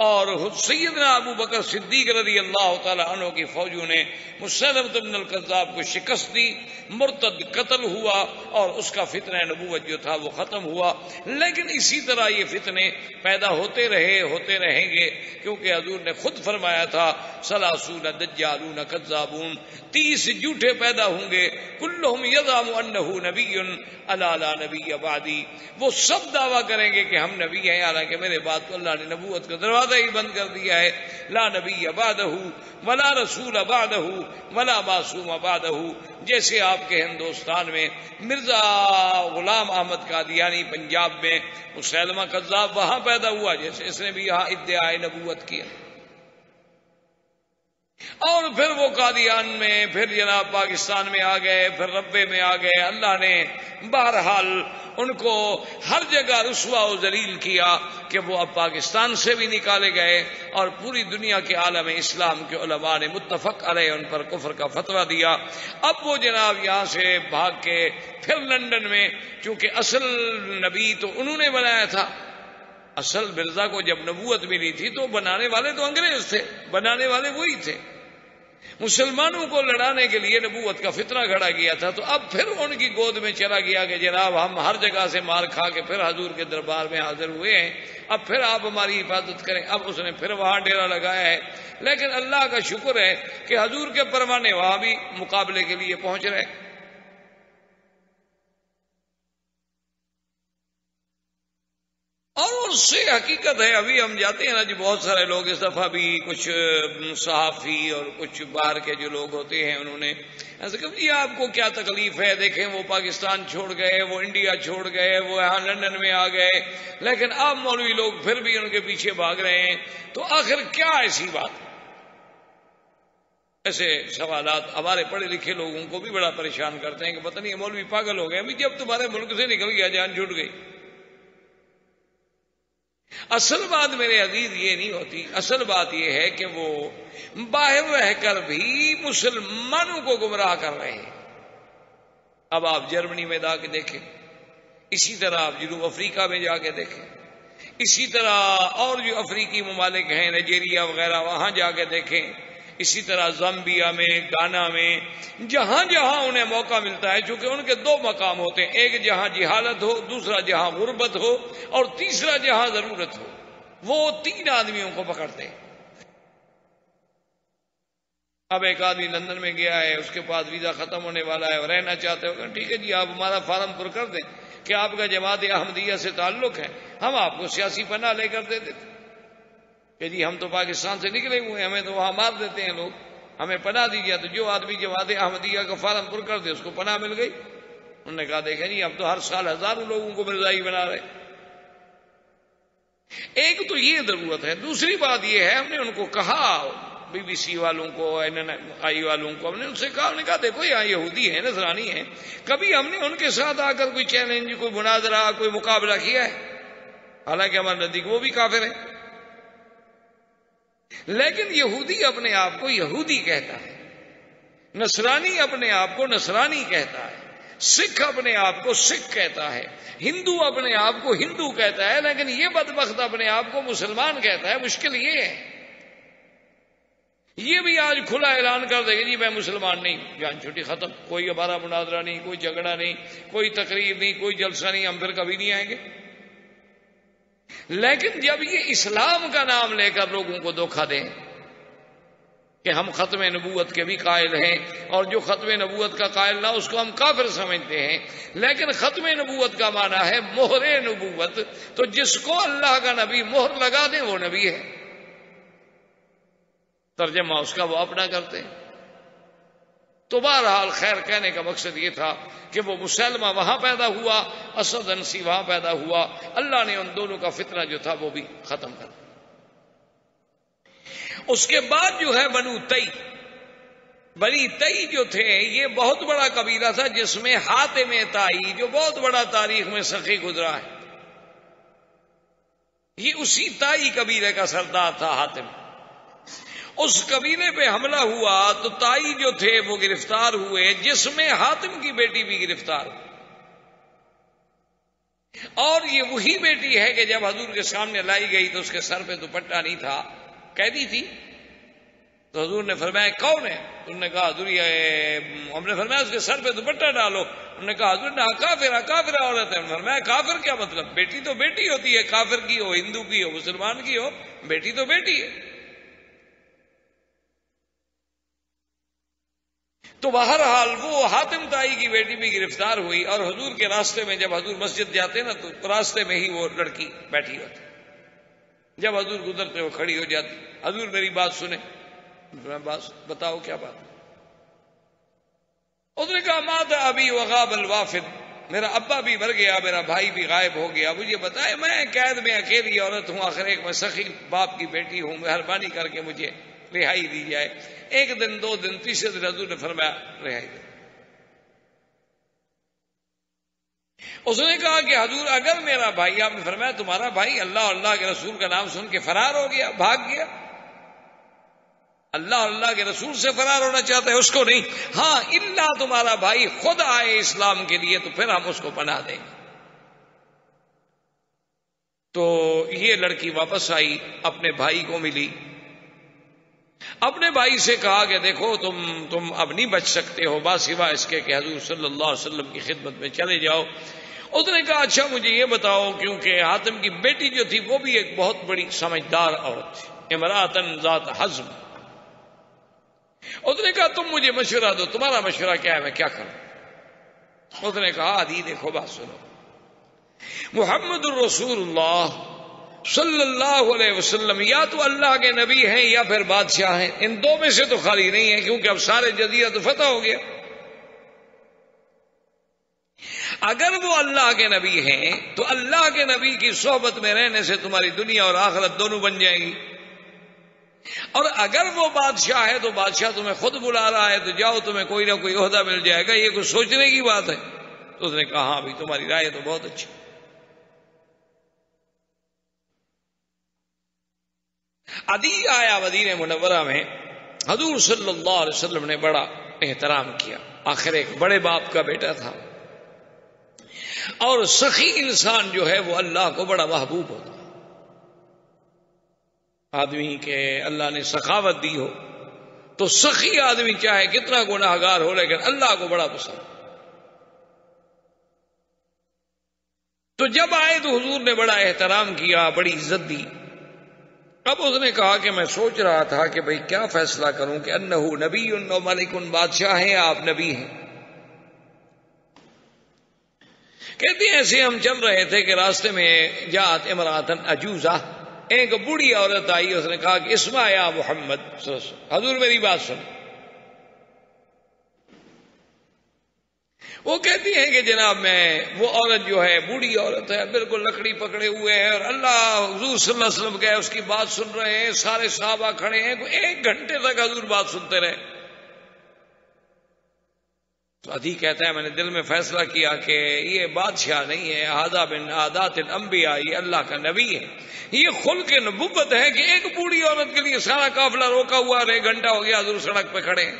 [SPEAKER 2] اور سیدنا ابو بکر صدیق رضی اللہ تعالی عنہ کی فوجوں نے مسیلمۃ بن الکذاب کو شکست دی، مرتد قتل ہوا، اور اس کا فتنہ نبوت جو تھا وہ ختم ہوا۔ لیکن اسی طرح یہ فتنے پیدا ہوتے رہیں گے، کیونکہ حضور نے خود فرمایا تھا ثلاثون دجالون کذابون، 30 جھوٹے پیدا ہوں گے، کلہم یزعم انہ نبی الا لا نبی بعدی، وہ سب دعویٰ کریں گے کہ ہم نبی ہیں، حالانکہ میرے بعد تو اللہ نے نبوت کا دروازہ دروازہ ہی بند کر دیا ہے. لا نبی بعدہ ولا رسول بعدہ ولا معصوم بعدہ. جیسے آپ کے ہندوستان میں مرزا غلام احمد قادیانی پنجاب میں مسیلمہ کذاب وہاں پیدا ہوا، جیسے اس نے بھی یہاں ادعائے نبوت کیا، اور پھر وہ قادیان میں، پھر جناب پاکستان میں آ گئے، پھر ربے میں آ گئے. اللہ نے بہرحال ان کو ہر جگہ رسوا و ذلیل کیا کہ وہ اب پاکستان سے بھی نکالے گئے، اور پوری دنیا کے عالم اسلام کے علماء نے متفق علیہ ان پر کفر کا فتویٰ دیا. اب وہ جناب یہاں سے بھاگ کے پھر لندن میں، چونکہ اصل نبی تو انہوں نے بنایا تھا، اصل مرزا کو جب نبوت ملی تھی تو بنانے والے تو انگریز تھے، بنانے والے وہی تھے. مسلمانوں کو لڑانے کے لیے نبوت کا فتنہ کھڑا کیا تھا. تو اب پھر ان کی گود میں چلا گیا کہ جناب ہم ہر جگہ سے مار کھا کے پھر حضور کے دربار میں حاضر ہوئے ہیں، اب پھر آپ ہماری حفاظت کریں. اب اس نے پھر وہاں ڈیرا لگایا ہے. لیکن اللہ کا شکر ہے کہ حضور کے پروانے وہاں بھی مقابلے کے لیے پہنچ رہے. اور اس سے حقیقت ہے، ابھی ہم جاتے ہیں نا جی، بہت سارے لوگ اس دفعہ بھی کچھ صحافی اور کچھ باہر کے جو لوگ ہوتے ہیں انہوں نے ایسا کہ جی آپ کو کیا تکلیف ہے، دیکھیں وہ پاکستان چھوڑ گئے، وہ انڈیا چھوڑ گئے، وہ یہاں لندن میں آ گئے، لیکن اب مولوی لوگ پھر بھی ان کے پیچھے بھاگ رہے ہیں. تو آخر کیا ایسی بات؟ ایسے سوالات ہمارے پڑھے لکھے لوگوں کو بھی بڑا پریشان کرتے ہیں کہ پتہ نہیں مولوی پاگل ہو گئے. ابھی جب تمہارے ملک سے نکل گیا جان چھوٹ گئی. اصل بات میرے عزیز یہ نہیں ہوتی، اصل بات یہ ہے کہ وہ باہر رہ کر بھی مسلمانوں کو گمراہ کر رہے ہیں. اب آپ جرمنی میں جا کے دیکھیں، اسی طرح آپ جنوب افریقہ میں جا کے دیکھیں، اسی طرح اور جو افریقی ممالک ہیں نائجیریا وغیرہ وہاں جا کے دیکھیں، اسی طرح زامبیا میں، گانا میں، جہاں جہاں انہیں موقع ملتا ہے. چونکہ ان کے دو مقام ہوتے ہیں، ایک جہاں جہالت ہو، دوسرا جہاں غربت ہو، اور تیسرا جہاں ضرورت ہو. وہ تین آدمیوں کو پکڑتے ہیں. اب ایک آدمی لندن میں گیا ہے، اس کے پاس ویزا ختم ہونے والا ہے اور رہنا چاہتے ہو، ٹھیک ہے جی آپ ہمارا فارم پر کر دیں کہ آپ کا جماعت احمدیہ سے تعلق ہے، ہم آپ کو سیاسی پناہ لے کر دے دیتے کہ جی ہم تو پاکستان سے نکلے ہوئے ہیں، ہمیں تو وہاں مار دیتے ہیں لوگ، ہمیں پناہ دیجیے. تو جو آدمی جماعت احمدیہ کا فارم پر کر دے اس کو پناہ مل گئی. انہوں نے کہا دیکھیں جی اب تو ہر سال ہزاروں لوگوں کو مرزائی بنا رہے. ایک تو یہ ضرورت ہے. دوسری بات یہ ہے، ہم نے ان کو کہا، بی بی سی والوں کو، NNI والوں کو، ہم نے ان سے کہا، نے کہا دیکھو یہاں یہودی ہیں، نصرانی ہیں، کبھی ہم نے ان کے ساتھ آ کر کوئی چیلنج، کوئی مناظرہ، کوئی مقابلہ کیا ہے؟ حالانکہ ہمارے نزدیک وہ بھی کافر ہیں. لیکن یہودی اپنے آپ کو یہودی کہتا ہے، نصرانی اپنے آپ کو نصرانی کہتا ہے، سکھ اپنے آپ کو سکھ کہتا ہے، ہندو اپنے آپ کو ہندو کہتا ہے، لیکن یہ بدبخت اپنے آپ کو مسلمان کہتا ہے. مشکل یہ ہے، یہ بھی آج کھلا اعلان کر دے گا جی میں مسلمان نہیں، جان چھٹی ختم، کوئی ہمارا مناظرہ نہیں، کوئی جھگڑا نہیں، کوئی تقریر نہیں، کوئی جلسہ نہیں، ہم پھر کبھی نہیں آئیں گے. لیکن جب یہ اسلام کا نام لے کر لوگوں کو دھوکہ دیں کہ ہم ختم نبوت کے بھی قائل ہیں، اور جو ختم نبوت کا قائل نہ اس کو ہم کافر سمجھتے ہیں، لیکن ختم نبوت کا معنی ہے مہر نبوت، تو جس کو اللہ کا نبی مہر لگا دے وہ نبی ہے. ترجمہ اس کا وہ اپنا کرتے ہیں. تو بہرحال خیر کہنے کا مقصد یہ تھا کہ وہ مسلمہ وہاں پیدا ہوا، اسد انسی وہاں پیدا ہوا. اللہ نے ان دونوں کا فتنہ جو تھا وہ بھی ختم کر دیا. اس کے بعد جو ہے بنی تئی جو تھے یہ بہت بڑا قبیلہ تھا، جس میں حاتم تائی جو بہت بڑا تاریخ میں سخی گزرا ہے، یہ اسی تائی قبیلے کا سردار تھا حاتم. اس قبیلے پہ حملہ ہوا تو تائی جو تھے وہ گرفتار ہوئے، جس میں حاتم کی بیٹی بھی گرفتار ہوئی. اور یہ وہی بیٹی ہے کہ جب حضور کے سامنے لائی گئی تو اس کے سر پہ دوپٹہ نہیں تھا، قیدی تھی. تو حضور نے فرمایا کون ہے؟ انہوں نے کہا حضور ہم نے فرمایا اس کے سر پہ دوپٹہ ڈالو. انہوں نے کہا حضور نے کافر عورت ہے. فرمایا کافر کیا مطلب؟ بیٹی تو بیٹی ہوتی ہے، کافر کی ہو، ہندو کی ہو، مسلمان کی ہو، بیٹی تو بیٹی ہے. تو بہرحال وہ حاتم تائی کی بیٹی بھی گرفتار ہوئی، اور حضور کے راستے میں جب حضور مسجد جاتے نا تو راستے میں ہی وہ لڑکی بیٹھی ہوتی. جب حضور گزرتے وہ کھڑی ہو جاتی، حضور میری بات سنیں، بات بتاؤ کیا بات؟ اس نے کہا مات ابی وغاب الوافد، میرا ابا بھی مر گیا، میرا بھائی بھی غائب ہو گیا، مجھے بتائے میں قید میں اکیلی عورت ہوں، آخر ایک میں سخی باپ کی بیٹی ہوں، مہربانی کر کے مجھے رہائی دی جائے۔ ایک دن، دو دن، تیسرے دن حضور نے فرمایا رہائی دے۔ اس نے کہا کہ حضور اگر میرا بھائی، آپ نے فرمایا تمہارا بھائی اللہ اور اللہ کے رسول کا نام سن کے فرار ہو گیا، بھاگ گیا، اللہ اور اللہ کے رسول سے فرار ہونا چاہتا ہے، اس کو نہیں، ہاں اللہ تمہارا بھائی خود آئے اسلام کے لیے تو پھر ہم اس کو پناہ دیں گے۔ تو یہ لڑکی واپس آئی، اپنے بھائی کو ملی، اپنے بھائی سے کہا کہ دیکھو تم اب نہیں بچ سکتے ہو، باسوا اس کے کہ حضور صلی اللہ علیہ وسلم کی خدمت میں چلے جاؤ۔ اس نے کہا اچھا مجھے یہ بتاؤ، کیونکہ حاتم کی بیٹی جو تھی وہ بھی ایک بہت بڑی سمجھدار عورت تھی، امرأۃ ذات حزم۔ اس نے کہا تم مجھے مشورہ دو، تمہارا مشورہ کیا ہے، میں کیا کروں؟ اس نے کہا عدی دیکھو بات سنو، محمد الرسول اللہ صلی اللہ علیہ وسلم یا تو اللہ کے نبی ہیں یا پھر بادشاہ ہیں، ان دو میں سے تو خالی نہیں ہے، کیونکہ اب سارے جزیرہ تو فتح ہو گیا۔ اگر وہ اللہ کے نبی ہیں تو اللہ کے نبی کی صحبت میں رہنے سے تمہاری دنیا اور آخرت دونوں بن جائیں گی، اور اگر وہ بادشاہ ہے تو بادشاہ تمہیں خود بلا رہا ہے تو جاؤ، تمہیں کوئی نہ کوئی عہدہ مل جائے گا، یہ کچھ سوچنے کی بات ہے۔ تو اس نے کہا ہاں بھی تمہاری رائے تو بہت اچھی۔ عدی آیا مدینہ منورہ میں، حضور صلی اللہ علیہ وسلم نے بڑا احترام کیا، آخر ایک بڑے باپ کا بیٹا تھا، اور سخی انسان جو ہے وہ اللہ کو بڑا محبوب ہوتا ہے۔ آدمی کے اللہ نے سخاوت دی ہو تو سخی آدمی چاہے کتنا گناہگار ہو لیکن اللہ کو بڑا پسند۔ تو جب آئے تو حضور نے بڑا احترام کیا، بڑی عزت دی۔ اب اس نے کہا کہ میں سوچ رہا تھا کہ بھئی کیا فیصلہ کروں کہ انہو نبی و ملک، بادشاہ ہیں آپ نبی ہیں؟ کہتے ہیں ایسے ہم چل رہے تھے کہ راستے میں جاءت امرأۃ عجوزہ، ایک بوڑھی عورت آئی، اس نے کہا کہ اسمع یا محمد صلی اللہ علیہ وسلم، حضور میری بات سن۔ وہ کہتی ہیں کہ جناب وہ عورت جو ہے بوڑھی عورت ہے، بالکل لکڑی پکڑے ہوئے ہے، اور اللہ حضور صلی اللہ علیہ وسلم کہ اس کی بات سن رہے ہیں، سارے صحابہ کھڑے ہیں، کوئی 1 گھنٹے تک حضور بات سنتے رہے۔ تو عدی کہتا ہے میں نے دل میں فیصلہ کیا کہ یہ بادشاہ نہیں ہے، ھذا من عادات الانبیاء، یہ اللہ کا نبی ہے، یہ خلق نبوت ہے کہ ایک بوڑھی عورت کے لیے سارا قافلہ روکا ہوا اور 1 گھنٹہ ہو گیا حضور سڑک پہ کھڑے ہیں۔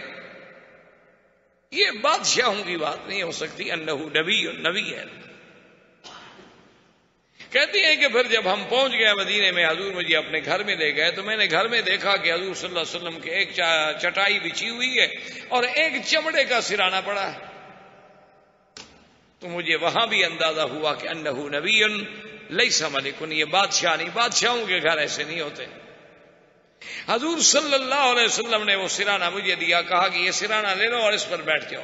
[SPEAKER 2] یہ بادشاہوں کی بات نہیں ہو سکتی، انہو نبی، نبی ہے۔ کہتی ہیں کہ پھر جب ہم پہنچ گئے مدینے میں، حضور مجھے اپنے گھر میں لے گئے، تو میں نے گھر میں دیکھا کہ حضور صلی اللہ علیہ وسلم کے ایک چٹائی بچھی ہوئی ہے اور ایک چمڑے کا سرانہ پڑا ہے۔ تو مجھے وہاں بھی اندازہ ہوا کہ انہو نبی لیس ملک، یہ بادشاہ نہیں، بادشاہوں کے گھر ایسے نہیں ہوتے۔ حضور صلی اللہ علیہ وسلم نے وہ سرانہ مجھے دیا، کہا کہ یہ سرانہ لے لو اور اس پر بیٹھ جاؤ،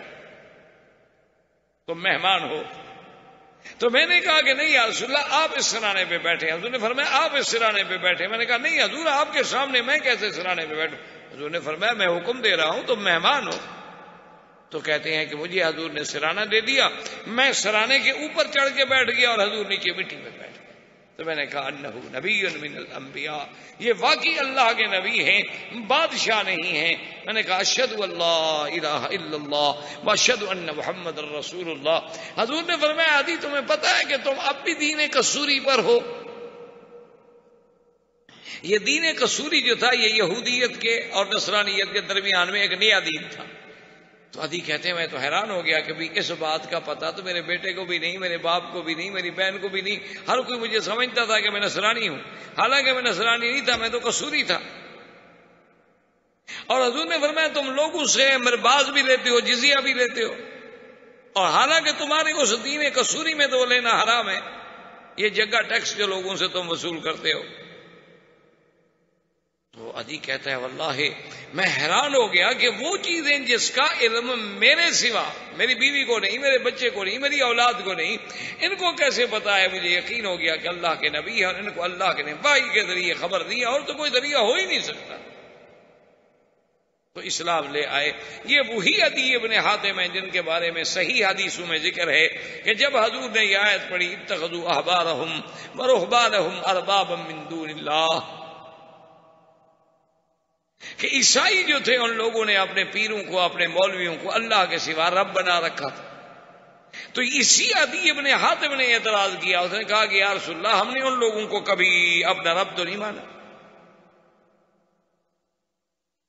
[SPEAKER 2] تم مہمان ہو۔ تو میں نے کہا کہ نہیں یا رسول اللہ آپ اس سرانے پہ بیٹھے۔ حضور نے فرمایا آپ اس سرانے پہ بیٹھے۔ میں نے کہا نہیں حضور آپ کے سامنے میں کیسے سرانے پہ بیٹھوں؟ حضور نے فرمایا میں حکم دے رہا ہوں تم مہمان ہو۔ تو کہتے ہیں کہ مجھے حضور نے سرانہ دے دیا، میں سرانے کے اوپر چڑھ کے بیٹھ گیا اور حضور نیچے مٹی پہ بیٹھ گئے۔ تو میں نے کہا انہو نبی من الانبیاء، یہ واقعی اللہ کے نبی ہیں، بادشاہ نہیں ہیں۔ میں نے کہا اشہد اللہ الہ الا اللہ واشہد ان محمد الرسول اللہ۔ حضور نے فرمایا عدی تمہیں پتہ ہے کہ تم اب بھی دین قصوری پر ہو؟ یہ دین قصوری جو تھا یہ یہودیت کے اور نصرانیت کے درمیان میں ایک نیا دین تھا۔ تو عدی کہتے ہیں میں تو حیران ہو گیا کہ بھی اس بات کا پتہ تو میرے بیٹے کو بھی نہیں، میرے باپ کو بھی نہیں، میری بہن کو بھی نہیں، ہر کوئی مجھے سمجھتا تھا کہ میں نصرانی ہوں، حالانکہ میں نصرانی نہیں تھا، میں تو قصوری تھا۔ اور حضور نے فرمایا تم لوگوں سے مرباز بھی لیتے ہو، جزیہ بھی لیتے ہو، اور حالانکہ تمہارے اس دین قصوری میں تو لینا حرام ہے، یہ جگہ ٹیکس جو لوگوں سے تم وصول کرتے ہو۔ تو عدی کہتا ہے واللہ میں حیران ہو گیا کہ وہ چیزیں جس کا علم میرے سوا، میری بیوی کو نہیں، میرے بچے کو نہیں، میری اولاد کو نہیں، ان کو کیسے پتا ہے؟ مجھے یقین ہو گیا کہ اللہ کے نبی ہے اور ان کو اللہ کے نے وحی کے ذریعے خبر دی، اور تو کوئی ذریعہ ہو ہی نہیں سکتا۔ تو اسلام لے آئے۔ یہ وہی عدی ابن حاتم ہیں جن کے بارے میں صحیح حدیثوں میں ذکر ہے کہ جب حضور نے یہ آیت پڑھی اتخذوا احبارهم ورهبانهم اربابا من دون اللہ، کہ عیسائی جو تھے ان لوگوں نے اپنے پیروں کو، اپنے مولویوں کو اللہ کے سوا رب بنا رکھا تھا۔ تو اسی عدی ابن حاتم نے اعتراض کیا، اس نے کہا کہ یا رسول اللہ ہم نے ان لوگوں کو کبھی اپنا رب تو نہیں مانا۔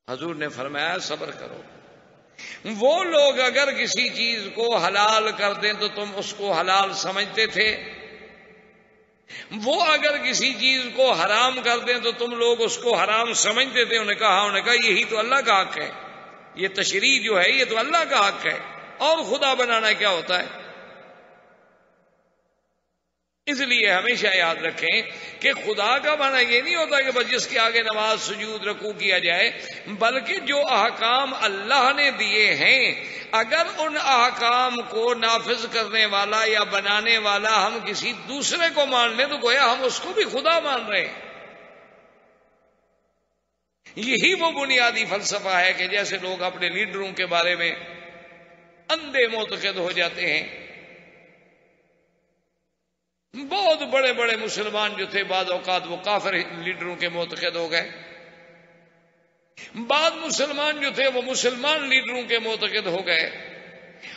[SPEAKER 2] حضور نے فرمایا صبر کرو، وہ لوگ اگر کسی چیز کو حلال کر دیں تو تم اس کو حلال سمجھتے تھے، وہ اگر کسی چیز کو حرام کر دیں تو تم لوگ اس کو حرام سمجھتے تھے۔ انہوں نے کہا یہی تو اللہ کا حق ہے، یہ تشریع جو ہے یہ تو اللہ کا حق ہے، اور خدا بنانا کیا ہوتا ہے؟ اس لیے ہمیشہ یاد رکھیں کہ خدا کا معنی یہ نہیں ہوتا کہ بس جس کے آگے نماز سجود رکوع کیا جائے، بلکہ جو احکام اللہ نے دیے ہیں اگر ان احکام کو نافذ کرنے والا یا بنانے والا ہم کسی دوسرے کو مان لیں تو گویا ہم اس کو بھی خدا مان رہے ہیں۔ یہی وہ بنیادی فلسفہ ہے کہ جیسے لوگ اپنے لیڈروں کے بارے میں اندھے معتقد ہو جاتے ہیں۔ بہت بڑے بڑے مسلمان جو تھے بعض اوقات وہ کافر لیڈروں کے معتقد ہو گئے، بعض مسلمان جو تھے وہ مسلمان لیڈروں کے معتقد ہو گئے،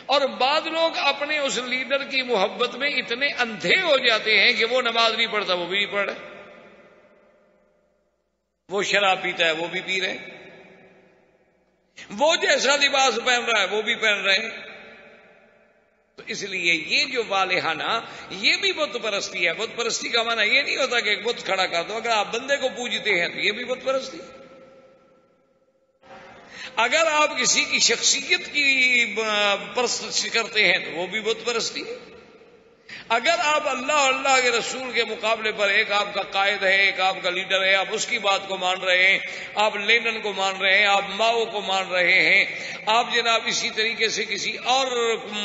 [SPEAKER 2] اور بعض لوگ اپنے اس لیڈر کی محبت میں اتنے اندھے ہو جاتے ہیں کہ وہ نماز نہیں پڑھتا وہ بھی نہیں پڑھ رہے، وہ شراب پیتا ہے وہ بھی پی رہے، وہ جیسا لباس پہن رہا ہے وہ بھی پہن رہے ہیں۔ تو اس لیے یہ جو والہانہ یہ بھی بت پرستی ہے۔ بت پرستی کا معنی یہ نہیں ہوتا کہ ایک بت کھڑا کر دو، اگر آپ بندے کو پوجتے ہیں تو یہ بھی بت پرستی۔ اگر آپ کسی کی شخصیت کی پرست کرتے ہیں تو وہ بھی بت پرستی ہے۔ اگر آپ اللہ اور اللہ کے رسول کے مقابلے پر ایک آپ کا قائد ہے، ایک آپ کا لیڈر ہے، آپ اس کی بات کو مان رہے ہیں، آپ لینن کو مان رہے ہیں، آپ ماؤ کو مان رہے ہیں، آپ جناب اسی طریقے سے کسی اور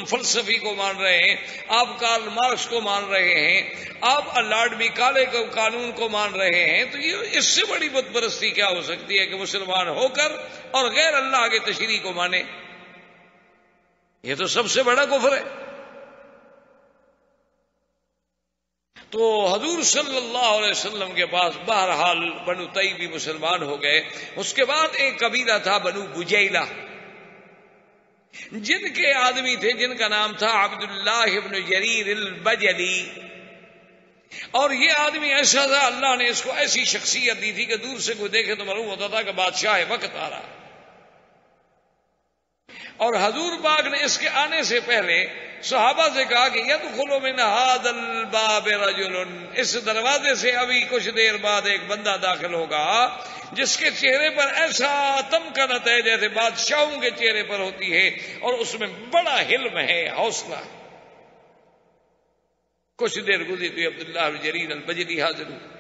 [SPEAKER 2] فلسفی کو مان رہے ہیں، آپ کارل مارکس کو مان رہے ہیں، آپ لارڈ میکالے کو قانون کو مان رہے ہیں، تو یہ اس سے بڑی بت پرستی کیا ہو سکتی ہے کہ مسلمان ہو کر اور غیر اللہ کے تشریع کو مانے؟ یہ تو سب سے بڑا کفر ہے۔ تو حضور صلی اللہ علیہ وسلم کے پاس بہرحال بنو تئی بھی مسلمان ہو گئے۔ اس کے بعد ایک قبیلہ تھا بنو بجیلہ، جن کے آدمی تھے جن کا نام تھا عبداللہ ابن جریر البجلی، اور یہ آدمی ایسا تھا اللہ نے اس کو ایسی شخصیت دی تھی کہ دور سے کوئی دیکھے تو معلوم ہوتا تھا کہ بادشاہ وقت آ رہا۔ اور حضور پاک نے اس کے آنے سے پہلے صحابہ سے کہا کہ یدخل من هذا الباب رجل، اس دروازے سے ابھی کچھ دیر بعد ایک بندہ داخل ہوگا جس کے چہرے پر ایسا تمکنت ہے جیسے بادشاہوں کے چہرے پر ہوتی ہے، اور اس میں بڑا حلم ہے، حوصلہ۔ کچھ دیر گزری تو عبداللہ بن جریر البجلی حاضر ہوئے،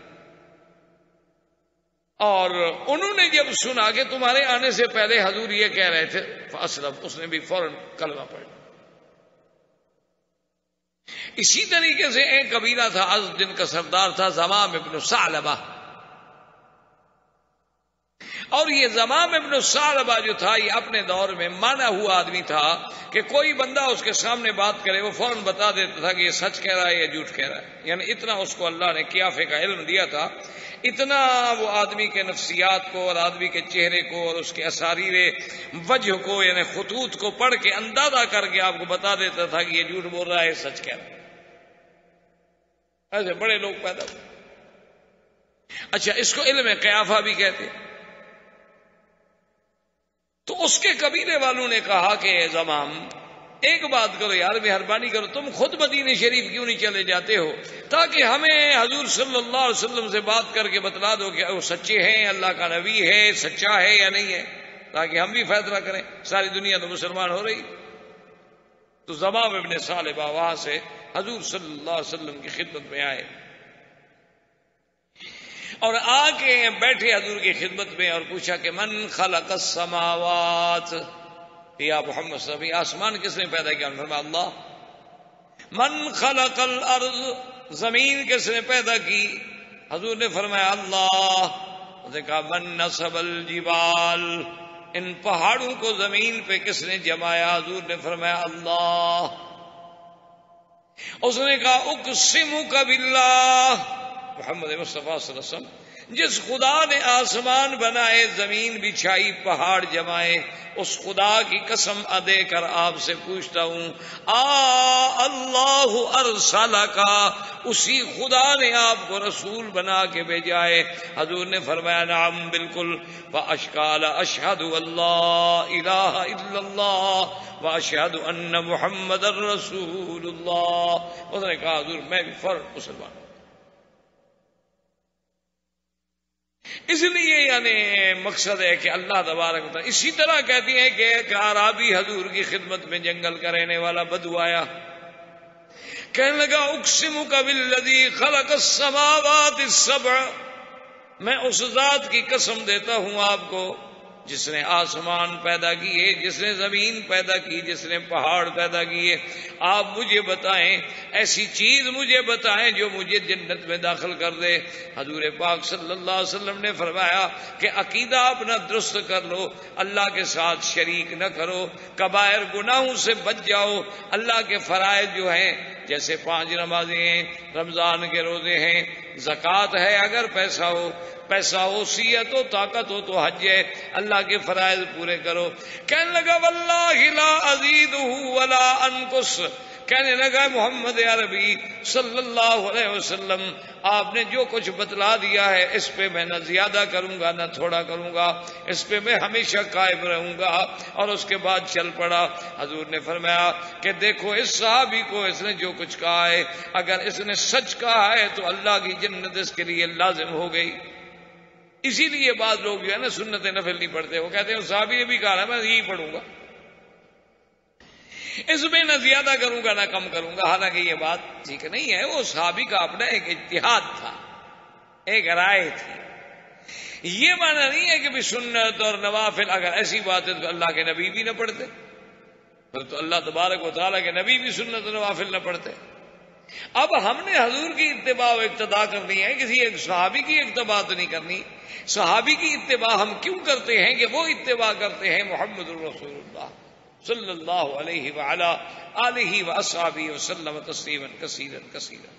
[SPEAKER 2] اور انہوں نے جب سنا کہ تمہارے آنے سے پہلے حضور یہ کہہ رہے تھے فاسلم، اس نے بھی فوراً کلمہ پڑھ لیا۔ اسی طریقے سے ایک قبیلہ تھا از جن کا سردار تھا زمام ابن ثعلبہ، اور یہ زمام ابن ثعلبہ جو تھا یہ اپنے دور میں مانا ہوا آدمی تھا کہ کوئی بندہ اس کے سامنے بات کرے وہ فوراً بتا دیتا تھا کہ یہ سچ کہہ رہا ہے یا جھوٹ کہہ رہا ہے، یعنی اتنا اس کو اللہ نے قیافے کا علم دیا تھا، اتنا وہ آدمی کے نفسیات کو اور آدمی کے چہرے کو اور اس کے اساریر وجہ کو یعنی خطوط کو پڑھ کے اندازہ کر کے آپ کو بتا دیتا تھا کہ یہ جھوٹ بول رہا ہے سچ کہہ رہا ہے۔ ایسے بڑے لوگ پیدا ہوئے۔ اچھا، اس کو علم قیافہ بھی کہتے ہیں۔ تو اس کے قبیلے والوں نے کہا کہ زمام ایک بات کرو یار، مہربانی کرو، تم خود مدینہ شریف کیوں نہیں چلے جاتے ہو تاکہ ہمیں حضور صلی اللہ علیہ وسلم سے بات کر کے بتلا دو کہ وہ سچے ہیں، اللہ کا نبی ہے، سچا ہے یا نہیں ہے، تاکہ ہم بھی فیصلہ کریں، ساری دنیا تو مسلمان ہو رہی۔ تو زمام ابن ثعلبہ وہاں سے حضور صلی اللہ علیہ وسلم کی خدمت میں آئے۔ اور آ کے بیٹھے حضور کی خدمت میں اور پوچھا کہ من خلق السماوات، یا محمد صلی اللہ علیہ وسلم آسمان کس نے پیدا کیا؟ فرمایا اللہ۔ من خلق الارض، زمین کس نے پیدا کی؟ حضور نے فرمایا اللہ۔ اس نے کہا من نصب الجبال، ان پہاڑوں کو زمین پہ کس نے جمایا؟ حضور نے فرمایا اللہ۔ اس نے کہا اقسمک باللہ، محمد مصطفیٰ صلی اللہ علیہ وسلم جس خدا نے آسمان بنائے، زمین بچھائی، پہاڑ جمائے، اس خدا کی قسم دے کر آپ سے پوچھتا ہوں اللہ ارسلکا، اسی خدا نے آپ کو رسول بنا کے بھیجا ہے؟ حضور نے فرمایا نعم بالکل۔ فاشقال اشہد اللہ الہ الا اللہ واشہد ان محمد رسول اللہ۔ اس نے کہا حضور میں بھی فرد مسلمان ہوں۔ اس لیے یعنی مقصد ہے کہ اللہ تبارک و تعالیٰ اسی طرح کہتی ہیں کہ ایک اعرابی حضور کی خدمت میں جنگل کا رہنے والا بدو آیا، کہنے لگا اقسمک بالذی خلق السماوات السبع، میں اس ذات کی قسم دیتا ہوں آپ کو جس نے آسمان پیدا کیے، جس نے زمین پیدا کی، جس نے پہاڑ پیدا کیے، آپ مجھے بتائیں، ایسی چیز مجھے بتائیں جو مجھے جنت میں داخل کر دے۔ حضور پاک صلی اللہ علیہ وسلم نے فرمایا کہ عقیدہ اپنا درست کر لو، اللہ کے ساتھ شریک نہ کرو، کبائر گناہوں سے بچ جاؤ، اللہ کے فرائض جو ہیں جیسے 5 نمازیں ہیں، رمضان کے روزے ہیں، زکوٰۃ ہے، اگر پیسہ ہو، صحت ہو، طاقت ہو تو حج ہے، اللہ کے فرائض پورے کرو۔ کہنے لگا واللہ لا ازیدہ ولا انقص، کہنے لگا محمد عربی صلی اللہ علیہ وسلم آپ نے جو کچھ بتلا دیا ہے اس پہ میں نہ زیادہ کروں گا نہ تھوڑا کروں گا، اس پہ میں ہمیشہ قائم رہوں گا۔ اور اس کے بعد چل پڑا۔ حضور نے فرمایا کہ دیکھو اس صحابی کو اس نے جو کچھ کہا ہے، اگر اس نے سچ کہا ہے تو اللہ کی جنت اس کے لیے لازم ہو گئی۔ اسی لیے بعض لوگ جو ہے نا سنت نفل نہیں پڑھتے، وہ کہتے ہیں صحابی نے بھی کہا ہے میں یہی پڑھوں گا، اس میں نہ زیادہ کروں گا نہ کم کروں گا۔ حالانکہ یہ بات ٹھیک نہیں ہے، وہ صحابی کا اپنا ایک اجتہاد تھا، ایک رائے تھی۔ یہ معنی نہیں ہے کہ بھی سنت اور نوافل اگر ایسی بات ہے تو اللہ کے نبی بھی نہ پڑھتے، تو اللہ تبارک و تعالیٰ کے نبی بھی سنت و نوافل نہ پڑھتے۔ اب ہم نے حضور کی اتباع و اقتداء کرنی ہے، کسی ایک صحابی کی اتباع تو نہیں کرنی۔ صحابی کی اتباع ہم کیوں کرتے ہیں کہ وہ اتباع کرتے ہیں محمد الرسول اللہ صلی اللہ علیہ وعلا آلہ واصحابہ وسلم تسلیما کثیرا کثیرا۔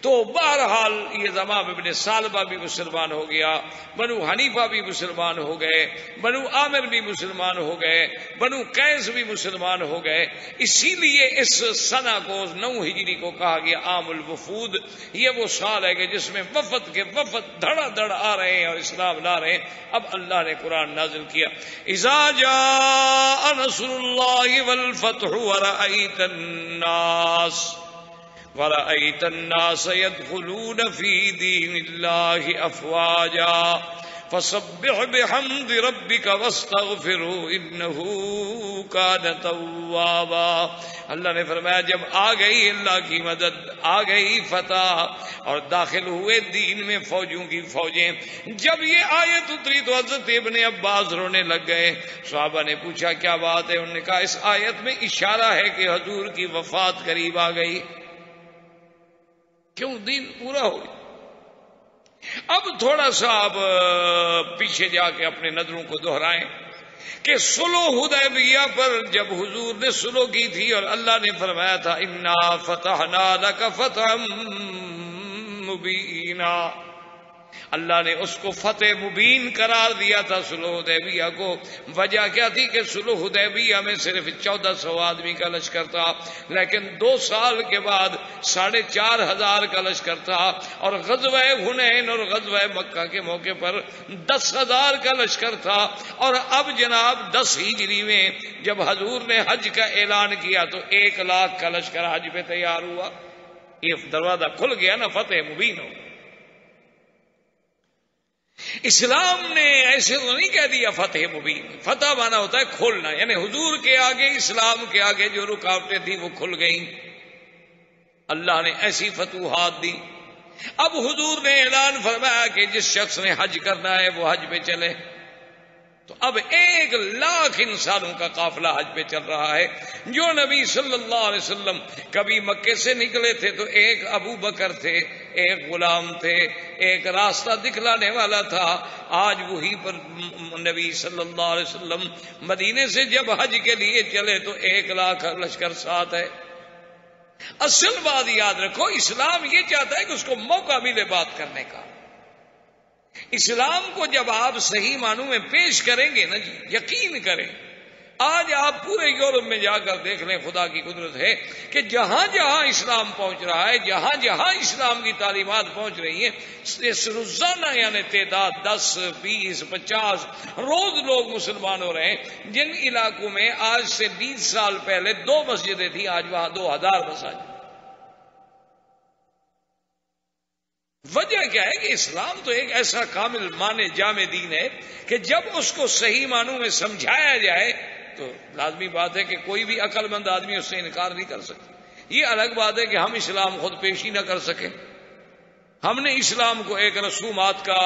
[SPEAKER 2] تو بہرحال یہ زمام ابن ثعلبہ بھی مسلمان ہو گیا، بنو حنیفہ بھی مسلمان ہو گئے، بنو عامر بھی مسلمان ہو گئے، بنو قیس بھی مسلمان ہو گئے۔ اسی لیے اس سنہ کو 9 ہجری کو کہا گیا عام الوفود۔ یہ وہ سال ہے کہ جس میں وفد کے وفد دھڑا دھڑ آ رہے ہیں اور اسلام لا رہے ہیں۔ اب اللہ نے قرآن نازل کیا اذا جاء نصر اللہ والفتح ورأیت الناس يدخلون في دين الله أفواجا فسبح بحمد ربك واستغفره إنه كان توابا۔ اللہ نے فرمایا جب آ گئی اللہ کی مدد، آ گئی فتح اور داخل ہوئے دین میں فوجوں کی فوجیں۔ جب یہ آیت اتری تو حضرت ابن عباس رونے لگ گئے۔ صحابہ نے پوچھا کیا بات ہے؟ انہوں نے کہا اس آیت میں اشارہ ہے کہ حضور کی وفات قریب آ گئی، کیوں دین پورا ہو گیا۔ اب تھوڑا سا اب پیچھے جا کے اپنے نظروں کو دہرائیں کہ صلح حدیبیہ پر جب حضور نے صلح کی تھی اور اللہ نے فرمایا تھا انا فتحنا لک فتحا مبینا، اللہ نے اس کو فتح مبین قرار دیا تھا صلح حدیبیہ کو۔ وجہ کیا تھی کہ صلح حدیبیہ میں صرف 1400 آدمی کا لشکر تھا، لیکن 2 سال کے بعد 4500 کا لشکر تھا، اور غزوہ حنین اور غزوہ مکہ کے موقع پر 10,000 کا لشکر تھا۔ اور اب جناب 10 ہجری میں جب حضور نے حج کا اعلان کیا تو 1 لاکھ کا لشکر حج پہ تیار ہوا۔ یہ دروازہ کھل گیا نا، فتح مبین ہو۔ اسلام نے ایسے تو نہیں کہہ دیا فتح مبین، فتح مانا ہوتا ہے کھولنا، یعنی حضور کے آگے، اسلام کے آگے جو رکاوٹیں تھیں وہ کھل گئیں۔ اللہ نے ایسی فتوحات دی اب حضور نے اعلان فرمایا کہ جس شخص نے حج کرنا ہے وہ حج پہ چلے. تو اب 1,00,000 انسانوں کا قافلہ حج پہ چل رہا ہے. جو نبی صلی اللہ علیہ وسلم کبھی مکے سے نکلے تھے تو ایک ابو بکر تھے، ایک غلام تھے، ایک راستہ دکھلانے والا تھا. آج وہی پر نبی صلی اللہ علیہ وسلم مدینے سے جب حج کے لیے چلے تو 1,00,000 لشکر ساتھ ہے. اصل بات یاد رکھو، اسلام یہ چاہتا ہے کہ اس کو موقع ملے بات کرنے کا. اسلام کو جب آپ صحیح معنوں میں پیش کریں گے نا جی، یقین کریں، آج آپ پورے یورپ میں جا کر دیکھ لیں، خدا کی قدرت ہے کہ جہاں جہاں اسلام پہنچ رہا ہے، جہاں جہاں اسلام کی تعلیمات پہنچ رہی ہیں، اس روزانہ یعنی تعداد 10، 20، 50 روز لوگ مسلمان ہو رہے ہیں. جن علاقوں میں آج سے 20 سال پہلے 2 مسجدیں تھیں، آج وہاں 2000 مساجد. وجہ کیا ہے کہ اسلام تو ایک ایسا کامل معنی جامع دین ہے کہ جب اس کو صحیح معنوں میں سمجھایا جائے تو لازمی بات ہے کہ کوئی بھی عقل مند آدمی اس سے انکار نہیں کر سکتا. یہ الگ بات ہے کہ ہم اسلام خود پیشی نہ کر سکیں. ہم نے اسلام کو ایک رسومات کا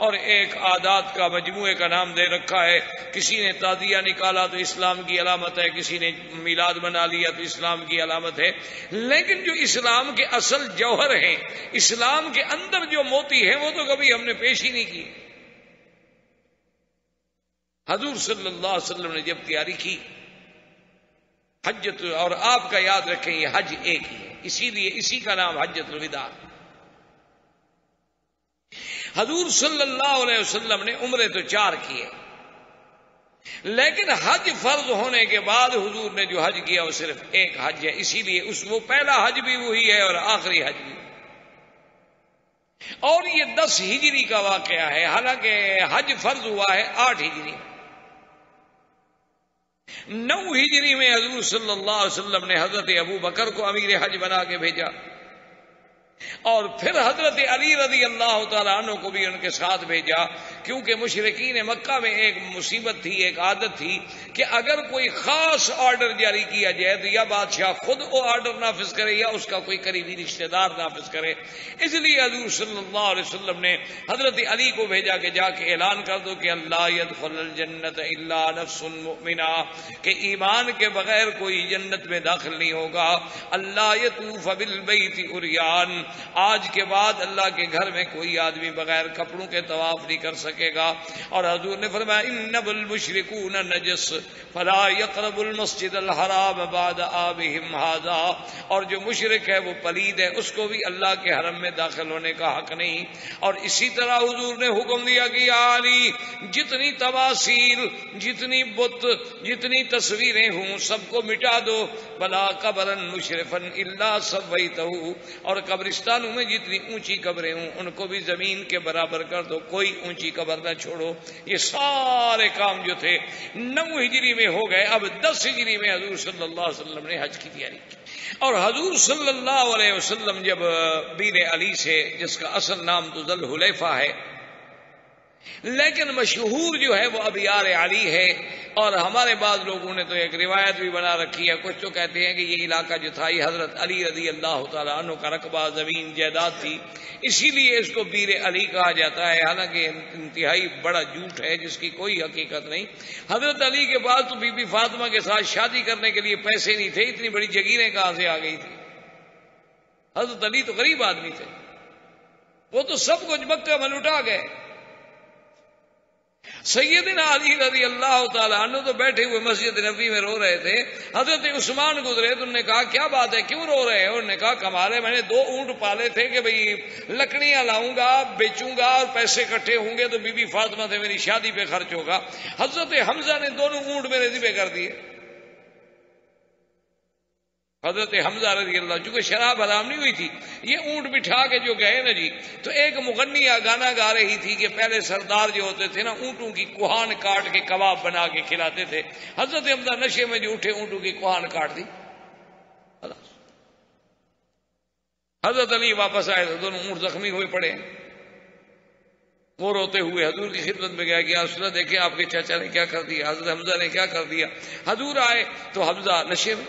[SPEAKER 2] اور ایک عادات کا مجموعے کا نام دے رکھا ہے. کسی نے تعزیہ نکالا تو اسلام کی علامت ہے، کسی نے میلاد بنا لیا تو اسلام کی علامت ہے. لیکن جو اسلام کے اصل جوہر ہیں، اسلام کے اندر جو موتی ہیں، وہ تو کبھی ہم نے پیش ہی نہیں کی. حضور صلی اللہ علیہ وسلم نے جب تیاری کی حجت، اور آپ کا یاد رکھیں یہ حج ایک ہی ہے، اسی لیے اسی کا نام حجت الوداع. حضور صلی اللہ علیہ وسلم نے عمرے تو 4 کیے، لیکن حج فرض ہونے کے بعد حضور نے جو حج کیا وہ صرف ایک حج ہے. اسی لیے وہ پہلا حج بھی وہی ہے اور آخری حج بھی. اور یہ 10 ہجری کا واقعہ ہے، حالانکہ حج فرض ہوا ہے 8 ہجری. 9 ہجری میں حضور صلی اللہ علیہ وسلم نے حضرت ابو بکر کو امیر حج بنا کے بھیجا، اور پھر حضرت علی رضی اللہ تعالیٰ عنہ کو بھی ان کے ساتھ بھیجا. کیونکہ مشرکین مکہ میں ایک مصیبت تھی، ایک عادت تھی کہ اگر کوئی خاص آرڈر جاری کیا جائے تو یا بادشاہ خود وہ آرڈر نافذ کرے یا اس کا کوئی قریبی رشتہ دار نافذ کرے. اس لیے حضور صلی اللہ علیہ وسلم نے حضرت علی کو بھیجا کہ جا کے اعلان کر دو کہ اللہ يدخل الجنت الا نفس مؤمنہ، کہ ایمان کے بغیر کوئی جنت میں داخل نہیں ہوگا. اللہ یطوف بالبیت عریان، آج کے بعد اللہ کے گھر میں کوئی آدمی بغیر کپڑوں کے طواف نہیں کر سکے گا. اور حضور نے فرمایا انما المشرکون نجس فلا يقربوا المسجد الحرام بعد عامهم هذا، اور جو مشرک ہے وہ پلید ہے، اس کو بھی اللہ کے حرم میں داخل ہونے کا حق نہیں. اور اسی طرح حضور نے حکم دیا کہ یا علی، جتنی تماثیل، جتنی بت، جتنی تصویریں ہوں سب کو مٹا دو. بلا قبرا مشرفا الا سویتہ، اور قبرستانوں میں جتنی اونچی قبریں ہوں ان کو بھی زمین کے برابر کر دو، کوئی اونچی قبر نہ چھوڑو. یہ سارے کام جو تھے 9 ہجری میں ہو گئے. اب 10 ہجری میں حضور صلی اللہ علیہ وسلم نے حج کی تیاری کی. اور حضور صلی اللہ علیہ وسلم جب بیر علی سے، جس کا اصل نام تو ذل حلیفہ ہے لیکن مشہور جو ہے وہ ابیار علی ہے، اور ہمارے بعض لوگوں نے تو ایک روایت بھی بنا رکھی ہے، کچھ تو کہتے ہیں کہ یہ علاقہ جو تھا یہ حضرت علی رضی اللہ تعالیٰ عنہ کا رقبہ، زمین جائیداد تھی، اسی لیے اس کو بیر علی کہا جاتا ہے. حالانکہ انتہائی بڑا جھوٹ ہے جس کی کوئی حقیقت نہیں. حضرت علی کے پاس تو بی بی فاطمہ کے ساتھ شادی کرنے کے لیے پیسے نہیں تھے، اتنی بڑی جگیریں کہاں سے آ گئی تھی. حضرت علی تو غریب آدمی تھے، وہ تو سب کچھ مکہ میں لٹا گئے. سیدنا علی رضی اللہ تعالیٰ عنہ تو بیٹھے ہوئے مسجد نبوی میں رو رہے تھے. حضرت عثمان گزرے تو انہوں نے کہا کیا بات ہے، کیوں رو رہے ہیں؟ انہوں نے کہا کمال ہے، میں نے 2 اونٹ پالے تھے کہ بھئی لکڑیاں لاؤں گا، بیچوں گا، اور پیسے اکٹھے ہوں گے تو بی بی فاطمہ سے میری شادی پہ خرچ ہوگا. حضرت حمزہ نے 2 اونٹ میرے ذبح کر دیے. حضرت حمزہ رضی اللہ، چونکہ شراب حرام نہیں ہوئی تھی، یہ اونٹ بٹھا کے جو گئے نا جی، تو ایک مغنیہ گانا گا رہی تھی کہ پہلے سردار جو ہوتے تھے نا اونٹوں کی کوہان کاٹ کے کباب بنا کے کھلاتے تھے. حضرت حمزہ نشے میں جو اٹھے اونٹوں کی کوہان کاٹ دی. حضرت علی واپس آئے تو 2 اونٹ زخمی ہوئے پڑے. وہ روتے ہوئے حضور کی خدمت میں گیا کہ یا رسول اللہ دیکھیں آپ کے چاچا نے کیا کر دیا، حضرت حمزہ نے کیا کر دیا. حضور آئے تو حمزہ نشے میں.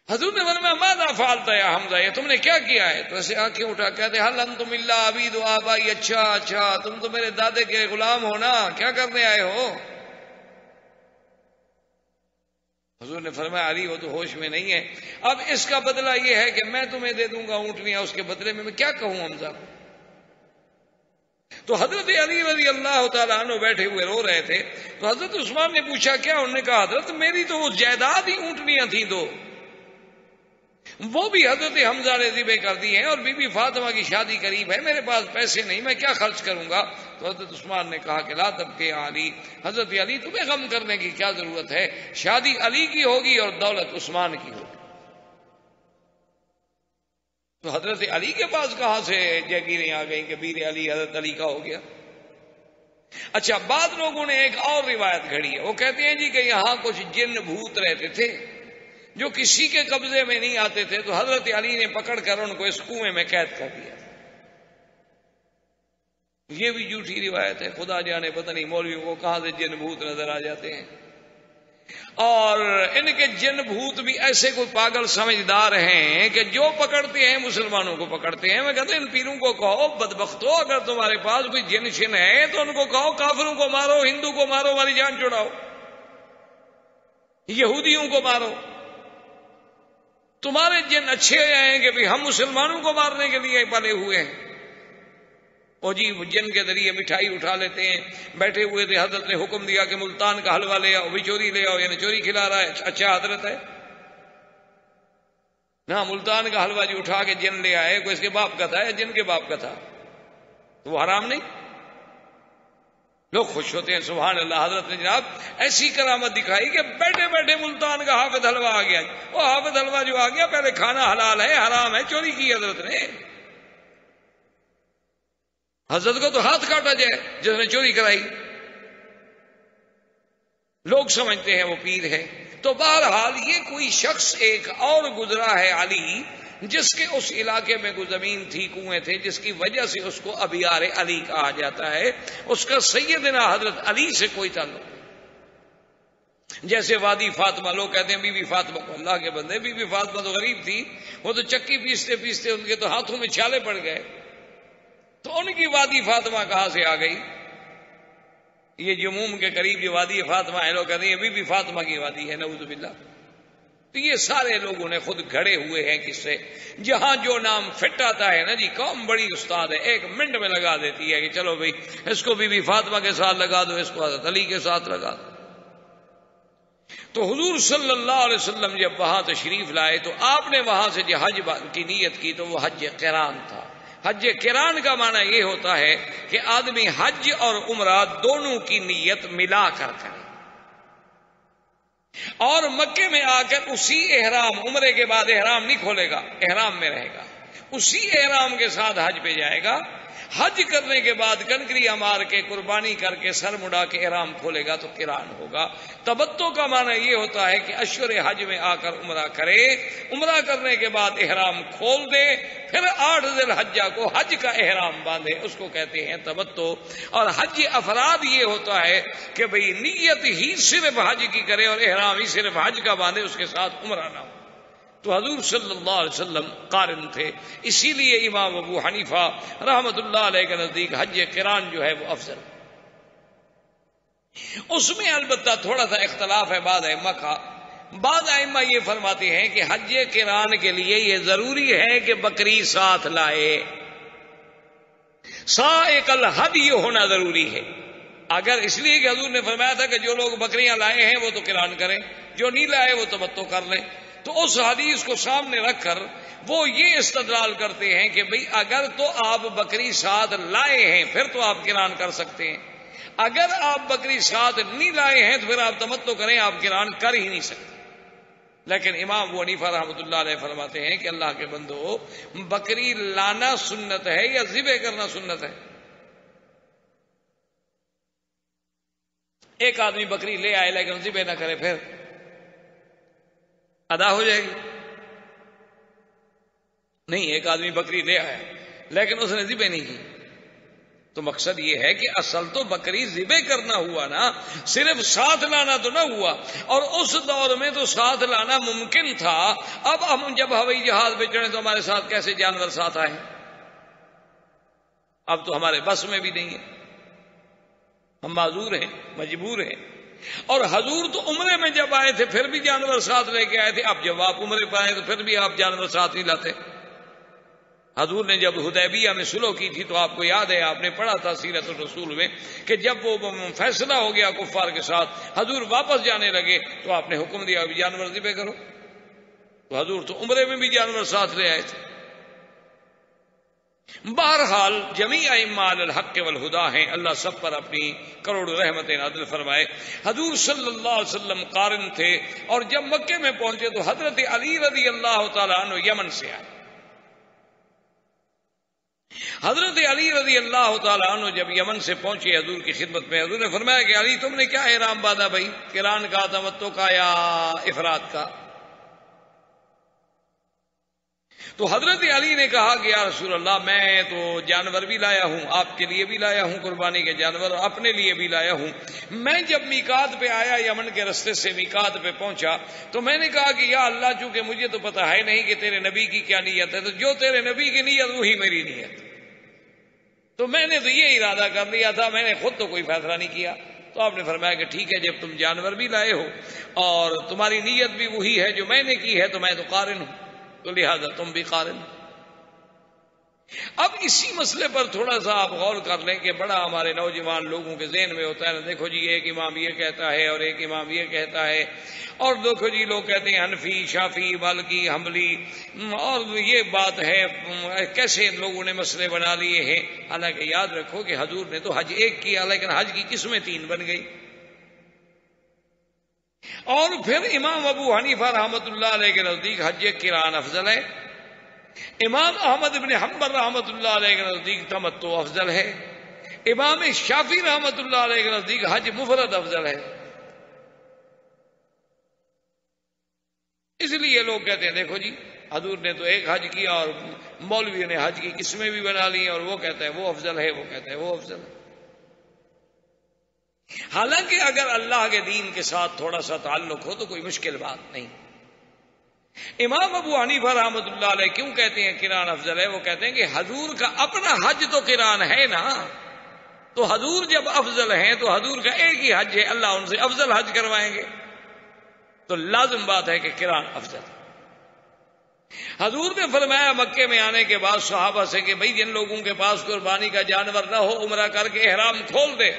[SPEAKER 2] حضور نے فرمایا ماذا فعلت یا حمزہ، یہ تم نے کیا کیا ہے؟ تو ایسے آنکھیں اٹھا کہتے حل انتم الا عبید آبائی، اچھا تم تو میرے دادے کے غلام ہو نا، کیا کرنے آئے ہو؟ حضور نے فرمایا علی وہ تو ہوش میں نہیں ہے، اب اس کا بدلہ یہ ہے کہ میں تمہیں دے دوں گا اونٹنیاں، اس کے بدلے میں کیا کہوں حمزہ کو؟ تو حضرت علی رضی اللہ تعالیٰ عنہ بیٹھے ہوئے رو رہے تھے، تو حضرت عثمان نے پوچھا کیا؟ انہوں نے کہا حضرت میری تو وہ جائیداد ہی اونٹنیاں تھیں دو، وہ بھی حضرت حمزہ نے ذبح کر دی ہیں، اور بی بی فاطمہ کی شادی قریب ہے، میرے پاس پیسے نہیں، میں کیا خرچ کروں گا؟ تو حضرت عثمان نے کہا کہ لا تبکے علی، حضرت علی تمہیں غم کرنے کی کیا ضرورت ہے، شادی علی کی ہوگی اور دولت عثمان کی ہوگی۔ تو حضرت علی کے پاس کہاں سے جاگیریں آ گئیں کہ بیر علی حضرت علی کا ہو گیا؟ اچھا، بعض لوگوں نے ایک اور روایت گھڑی ہے، وہ کہتے ہیں جی کہ یہاں کچھ جن بھوت رہتے تھے جو کسی کے قبضے میں نہیں آتے تھے، تو حضرت علی نے پکڑ کر ان کو اس کنویں میں قید کر دیا۔ یہ بھی جھوٹی روایت ہے، خدا جانے پتہ نہیں مولویوں کو کہاں سے جن بھوت نظر آ جاتے ہیں، اور ان کے جن بھوت بھی ایسے کوئی پاگل سمجھدار ہیں کہ جو پکڑتے ہیں مسلمانوں کو پکڑتے ہیں۔ میں کہتا ہوں ان پیروں کو کہو بدبختو، اگر تمہارے پاس کوئی جن شن ہے تو ان کو کہو کافروں کو مارو، ہندو کو مارو، ہماری جان چھڑاؤ، یہودیوں کو مارو۔ تمہارے جن اچھے ہیں کہ بھی ہم مسلمانوں کو مارنے کے لیے پلے ہوئے ہیں، اور جی جن کے ذریعے مٹھائی اٹھا لیتے ہیں۔ بیٹھے ہوئے تھے، حضرت نے حکم دیا کہ ملتان کا حلوہ لے آؤ، بھی چوری لے آؤ، یعنی چوری کھلا رہا ہے، اچھا حضرت ہے نہ، ملتان کا حلوہ جو اٹھا کے جن لے آئے، کوئی اس کے باپ کا تھا یا جن کے باپ کا تھا، تو وہ حرام نہیں؟ لوگ خوش ہوتے ہیں سبحان اللہ۔ حضرت نے جناب ایسی کرامت دکھائی کہ بیٹھے بیٹھے ملتان کا حافظ حلوہ آ گیا، وہ حافظ حلوہ جو آ گیا پہلے کھانا حلال ہے حرام ہے، چوری کی حضرت نے، حضرت کو تو ہاتھ کاٹا جائے جس نے چوری کرائی۔ لوگ سمجھتے ہیں وہ پیر ہے۔ تو بہرحال یہ کوئی شخص ایک اور گزرا ہے علی، جس کے اس علاقے میں کوئی زمین تھی، کنویں تھے، جس کی وجہ سے اس کو ابیار علی کہا جاتا ہے، اس کا سیدنا حضرت علی سے کوئی تعلق نہیں۔ جیسے وادی فاطمہ، لوگ کہتے ہیں بی بی فاطمہ کو، اللہ کے بندے بی بی فاطمہ تو غریب تھی، وہ تو چکی پیستے پیستے ان کے تو ہاتھوں میں چھالے پڑ گئے، تو ان کی وادی فاطمہ کہاں سے آ گئی؟ یہ جموم کے قریب جو وادی فاطمہ ہے، لوگ کہتے ہیں بی بی فاطمہ کی وادی ہے، نعوذ باللہ۔ تو یہ سارے لوگوں نے خود گھڑے ہوئے ہیں کس سے، جہاں جو نام فٹ آتا ہے نا جی، قوم بڑی استاد ہے، ایک منٹ میں لگا دیتی ہے کہ چلو بھئی اس کو بی بی فاطمہ کے ساتھ لگا دو، اس کو حضرت علی کے ساتھ لگا دو۔ تو حضور صلی اللہ علیہ وسلم جب وہاں تشریف لائے تو آپ نے وہاں سے جو حج کی نیت کی تو وہ حج قران تھا۔ حج قران کا معنی یہ ہوتا ہے کہ آدمی حج اور عمرہ دونوں کی نیت ملا کر کرے، اور مکے میں آ کر اسی احرام، عمرے کے بعد احرام نہیں کھولے گا، احرام میں رہے گا، اسی احرام کے ساتھ حج پہ جائے گا۔ حج کرنے کے بعد کنکریاں مار کے قربانی کر کے سر مڑا کے احرام کھولے گا تو قران ہوگا۔ تبتو کا معنی یہ ہوتا ہے کہ اشہر حج میں آ کر عمرہ کرے، عمرہ کرنے کے بعد احرام کھول دے، پھر 8 ذی الحجہ کو حج کا احرام باندھے، اس کو کہتے ہیں تبتو۔ اور حج افراد یہ ہوتا ہے کہ بھئی نیت ہی صرف حج کی کرے اور احرام ہی صرف حج کا باندھے، اس کے ساتھ عمرہ نہ ہو۔ تو حضور صلی اللہ علیہ وسلم قارن تھے، اسی لیے امام ابو حنیفہ رحمت اللہ علیہ کے نزدیک حج قران جو ہے وہ افضل۔ اس میں البتہ تھوڑا سا اختلاف ہے بعض ائمہ کا۔ بعض ائمہ یہ فرماتے ہیں کہ حج قران کے لیے یہ ضروری ہے کہ بکری ساتھ لائے، سائق الہدی ہونا ضروری ہے۔ اگر اس لیے کہ حضور نے فرمایا تھا کہ جو لوگ بکریاں لائے ہیں وہ تو قران کریں، جو نہیں لائے وہ تمتع کر لیں، تو اس حدیث کو سامنے رکھ کر وہ یہ استدلال کرتے ہیں کہ بھئی اگر تو آپ بکری ساتھ لائے ہیں پھر تو آپ قران کر سکتے ہیں، اگر آپ بکری ساتھ نہیں لائے ہیں تو پھر آپ تمتع کریں، آپ قران کر ہی نہیں سکتے۔ لیکن امام ابو حنیفہ رحمۃ اللہ علیہ فرماتے ہیں کہ اللہ کے بندو، بکری لانا سنت ہے یا ذبح کرنا سنت ہے؟ ایک آدمی بکری لے آئے لیکن ذبح نہ کرے، پھر ادا ہو جائے گی؟ نہیں، ایک آدمی بکری لے آیا لیکن اس نے ذبح نہیں کی، تو مقصد یہ ہے کہ اصل تو بکری ذبح کرنا ہوا نا، صرف ساتھ لانا تو نہ ہوا، اور اس دور میں تو ساتھ لانا ممکن تھا۔ اب ہم جب ہوائی جہاز پہ چڑھے تو ہمارے ساتھ کیسے جانور ساتھ آئے؟ اب تو ہمارے بس میں بھی نہیں ہے، ہم معذور ہیں، مجبور ہیں۔ اور حضور تو عمرے میں جب آئے تھے پھر بھی جانور ساتھ لے کے آئے تھے، اب جب آپ عمرے پہ آئے تو پھر بھی آپ جانور ساتھ نہیں لاتے۔ حضور نے جب حدیبیہ میں صلح کی تھی تو آپ کو یاد ہے، آپ نے پڑھا تھا سیرت الرسول میں، کہ جب وہ فیصلہ ہو گیا کفار کے ساتھ، حضور واپس جانے لگے تو آپ نے حکم دیا بھی جانور ذبح کرو۔ تو حضور تو عمرے میں بھی جانور ساتھ لے آئے تھے۔ بہرحال جمیع ائمہ علی الحق والہدی ہیں، اللہ سب پر اپنی کروڑ رحمتیں نازل فرمائے۔ حضور صلی اللہ علیہ وسلم قارن تھے، اور جب مکے میں پہنچے تو حضرت علی رضی اللہ تعالیٰ عنہ یمن سے آئے۔ حضرت علی رضی اللہ تعالیٰ عنہ جب یمن سے پہنچے حضور کی خدمت میں، حضور نے فرمایا کہ علی تم نے کیا احرام باندھا بھائی، قران کا، تمتع کا یا افراد کا؟ تو حضرت علی نے کہا کہ یا رسول اللہ میں تو جانور بھی لایا ہوں، آپ کے لیے بھی لایا ہوں قربانی کے جانور، اور اپنے لیے بھی لایا ہوں۔ میں جب میقات پہ آیا، یمن کے رستے سے میقات پہ پہنچا تو میں نے کہا کہ یا اللہ چونکہ مجھے تو پتہ ہے نہیں کہ تیرے نبی کی کیا نیت ہے، تو جو تیرے نبی کی نیت وہی میری نیت، تو میں نے تو یہ ارادہ کر لیا تھا، میں نے خود تو کوئی فیصلہ نہیں کیا۔ تو آپ نے فرمایا کہ ٹھیک ہے، جب تم جانور بھی لائے ہو اور تمہاری نیت بھی وہی ہے جو میں نے کی ہے تو میں تو قارن ہوں، تو لہذا تم بھی قارن۔ اب اسی مسئلے پر تھوڑا سا آپ غور کر لیں کہ بڑا ہمارے نوجوان لوگوں کے ذہن میں ہوتا ہے نا، دیکھو جی ایک امام یہ کہتا ہے اور ایک امام یہ کہتا ہے، اور دیکھو جی لوگ کہتے ہیں حنفی، شافعی، مالکی، حنبلی، اور یہ بات ہے، کیسے ان لوگوں نے مسئلے بنا لیے ہیں۔ حالانکہ یاد رکھو کہ حضور نے تو حج ایک کیا، لیکن حج کی قسمیں 3 بن گئی۔ اور پھر امام ابو حنیفہ رحمۃ اللہ علیہ کے نزدیک حج قران افضل ہے، امام احمد بن حنبل رحمۃ اللہ علیہ کے نزدیک تمتع افضل ہے، امام شافعی رحمۃ اللہ علیہ کے نزدیک حج مفرد افضل ہے۔ اس لیے لوگ کہتے ہیں دیکھو جی حضور نے تو ایک حج کیا اور مولویوں نے حج کی قسمیں بھی بنا لی، اور وہ کہتا ہے وہ افضل ہے، وہ کہتا ہے وہ افضل ہے۔ حالانکہ اگر اللہ کے دین کے ساتھ تھوڑا سا تعلق ہو تو کوئی مشکل بات نہیں۔ امام ابو حنیفہ رحمۃ اللہ علیہ کیوں کہتے ہیں قران افضل ہے؟ وہ کہتے ہیں کہ حضور کا اپنا حج تو قران ہے نا، تو حضور جب افضل ہیں تو حضور کا ایک ہی حج ہے، اللہ ان سے افضل حج کروائیں گے، تو لازم بات ہے کہ قران افضل ہے۔ حضور نے فرمایا مکے میں آنے کے بعد صحابہ سے کہ بھئی جن لوگوں کے پاس قربانی کا جانور نہ ہو عمرہ کر کے احرام کھول دے۔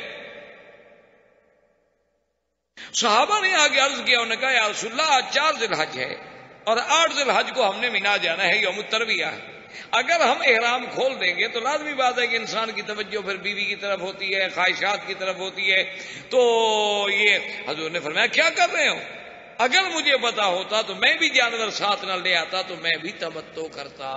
[SPEAKER 2] صحابہ نے آگے عرض کیا، انہوں نے کہا یا رسول اللہ آج 4 ذی الحج ہے اور 8 ذی الحج کو ہم نے مینا جانا ہے، یوم الترویہ ہے، اگر ہم احرام کھول دیں گے تو لازمی بات ہے کہ انسان کی توجہ پھر بیوی کی طرف ہوتی ہے، خواہشات کی طرف ہوتی ہے۔ تو یہ حضور نے فرمایا کیا کر رہے ہو؟ اگر مجھے پتا ہوتا تو میں بھی جانور ساتھ نہ لے آتا تو میں بھی تمتع کرتا،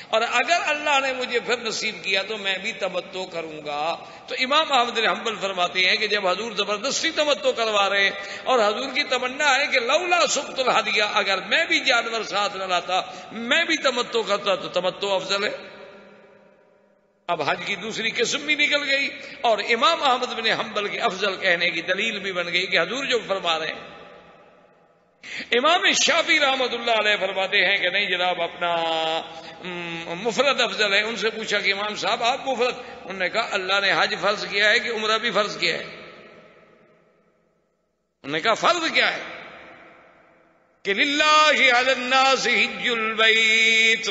[SPEAKER 2] اور اگر اللہ نے مجھے پھر نصیب کیا تو میں بھی تمتع کروں گا۔ تو امام احمد بن حنبل فرماتے ہیں کہ جب حضور زبردستی تمتع کروا رہے اور حضور کی تمنا ہے کہ لولا سقط الہدیہ، اگر میں بھی جانور ساتھ نہ لاتا میں بھی تمتع کرتا تو تمتع افضل ہے۔ اب حج کی دوسری قسم بھی نکل گئی، اور امام احمد بن حنبل کے افضل کہنے کی دلیل بھی بن گئی کہ حضور جو فرما رہے ہیں۔ امام شافعی رحمۃ اللہ علیہ فرماتے ہیں کہ نہیں جناب اپنا مفرد افضل ہے۔ ان سے پوچھا کہ امام صاحب آپ مفرد، انہوں نے کہا اللہ نے حج فرض کیا ہے کہ عمرہ بھی فرض کیا ہے؟ انہوں نے کہا فرض کیا ہے کہ للہ علی الناس حج البیت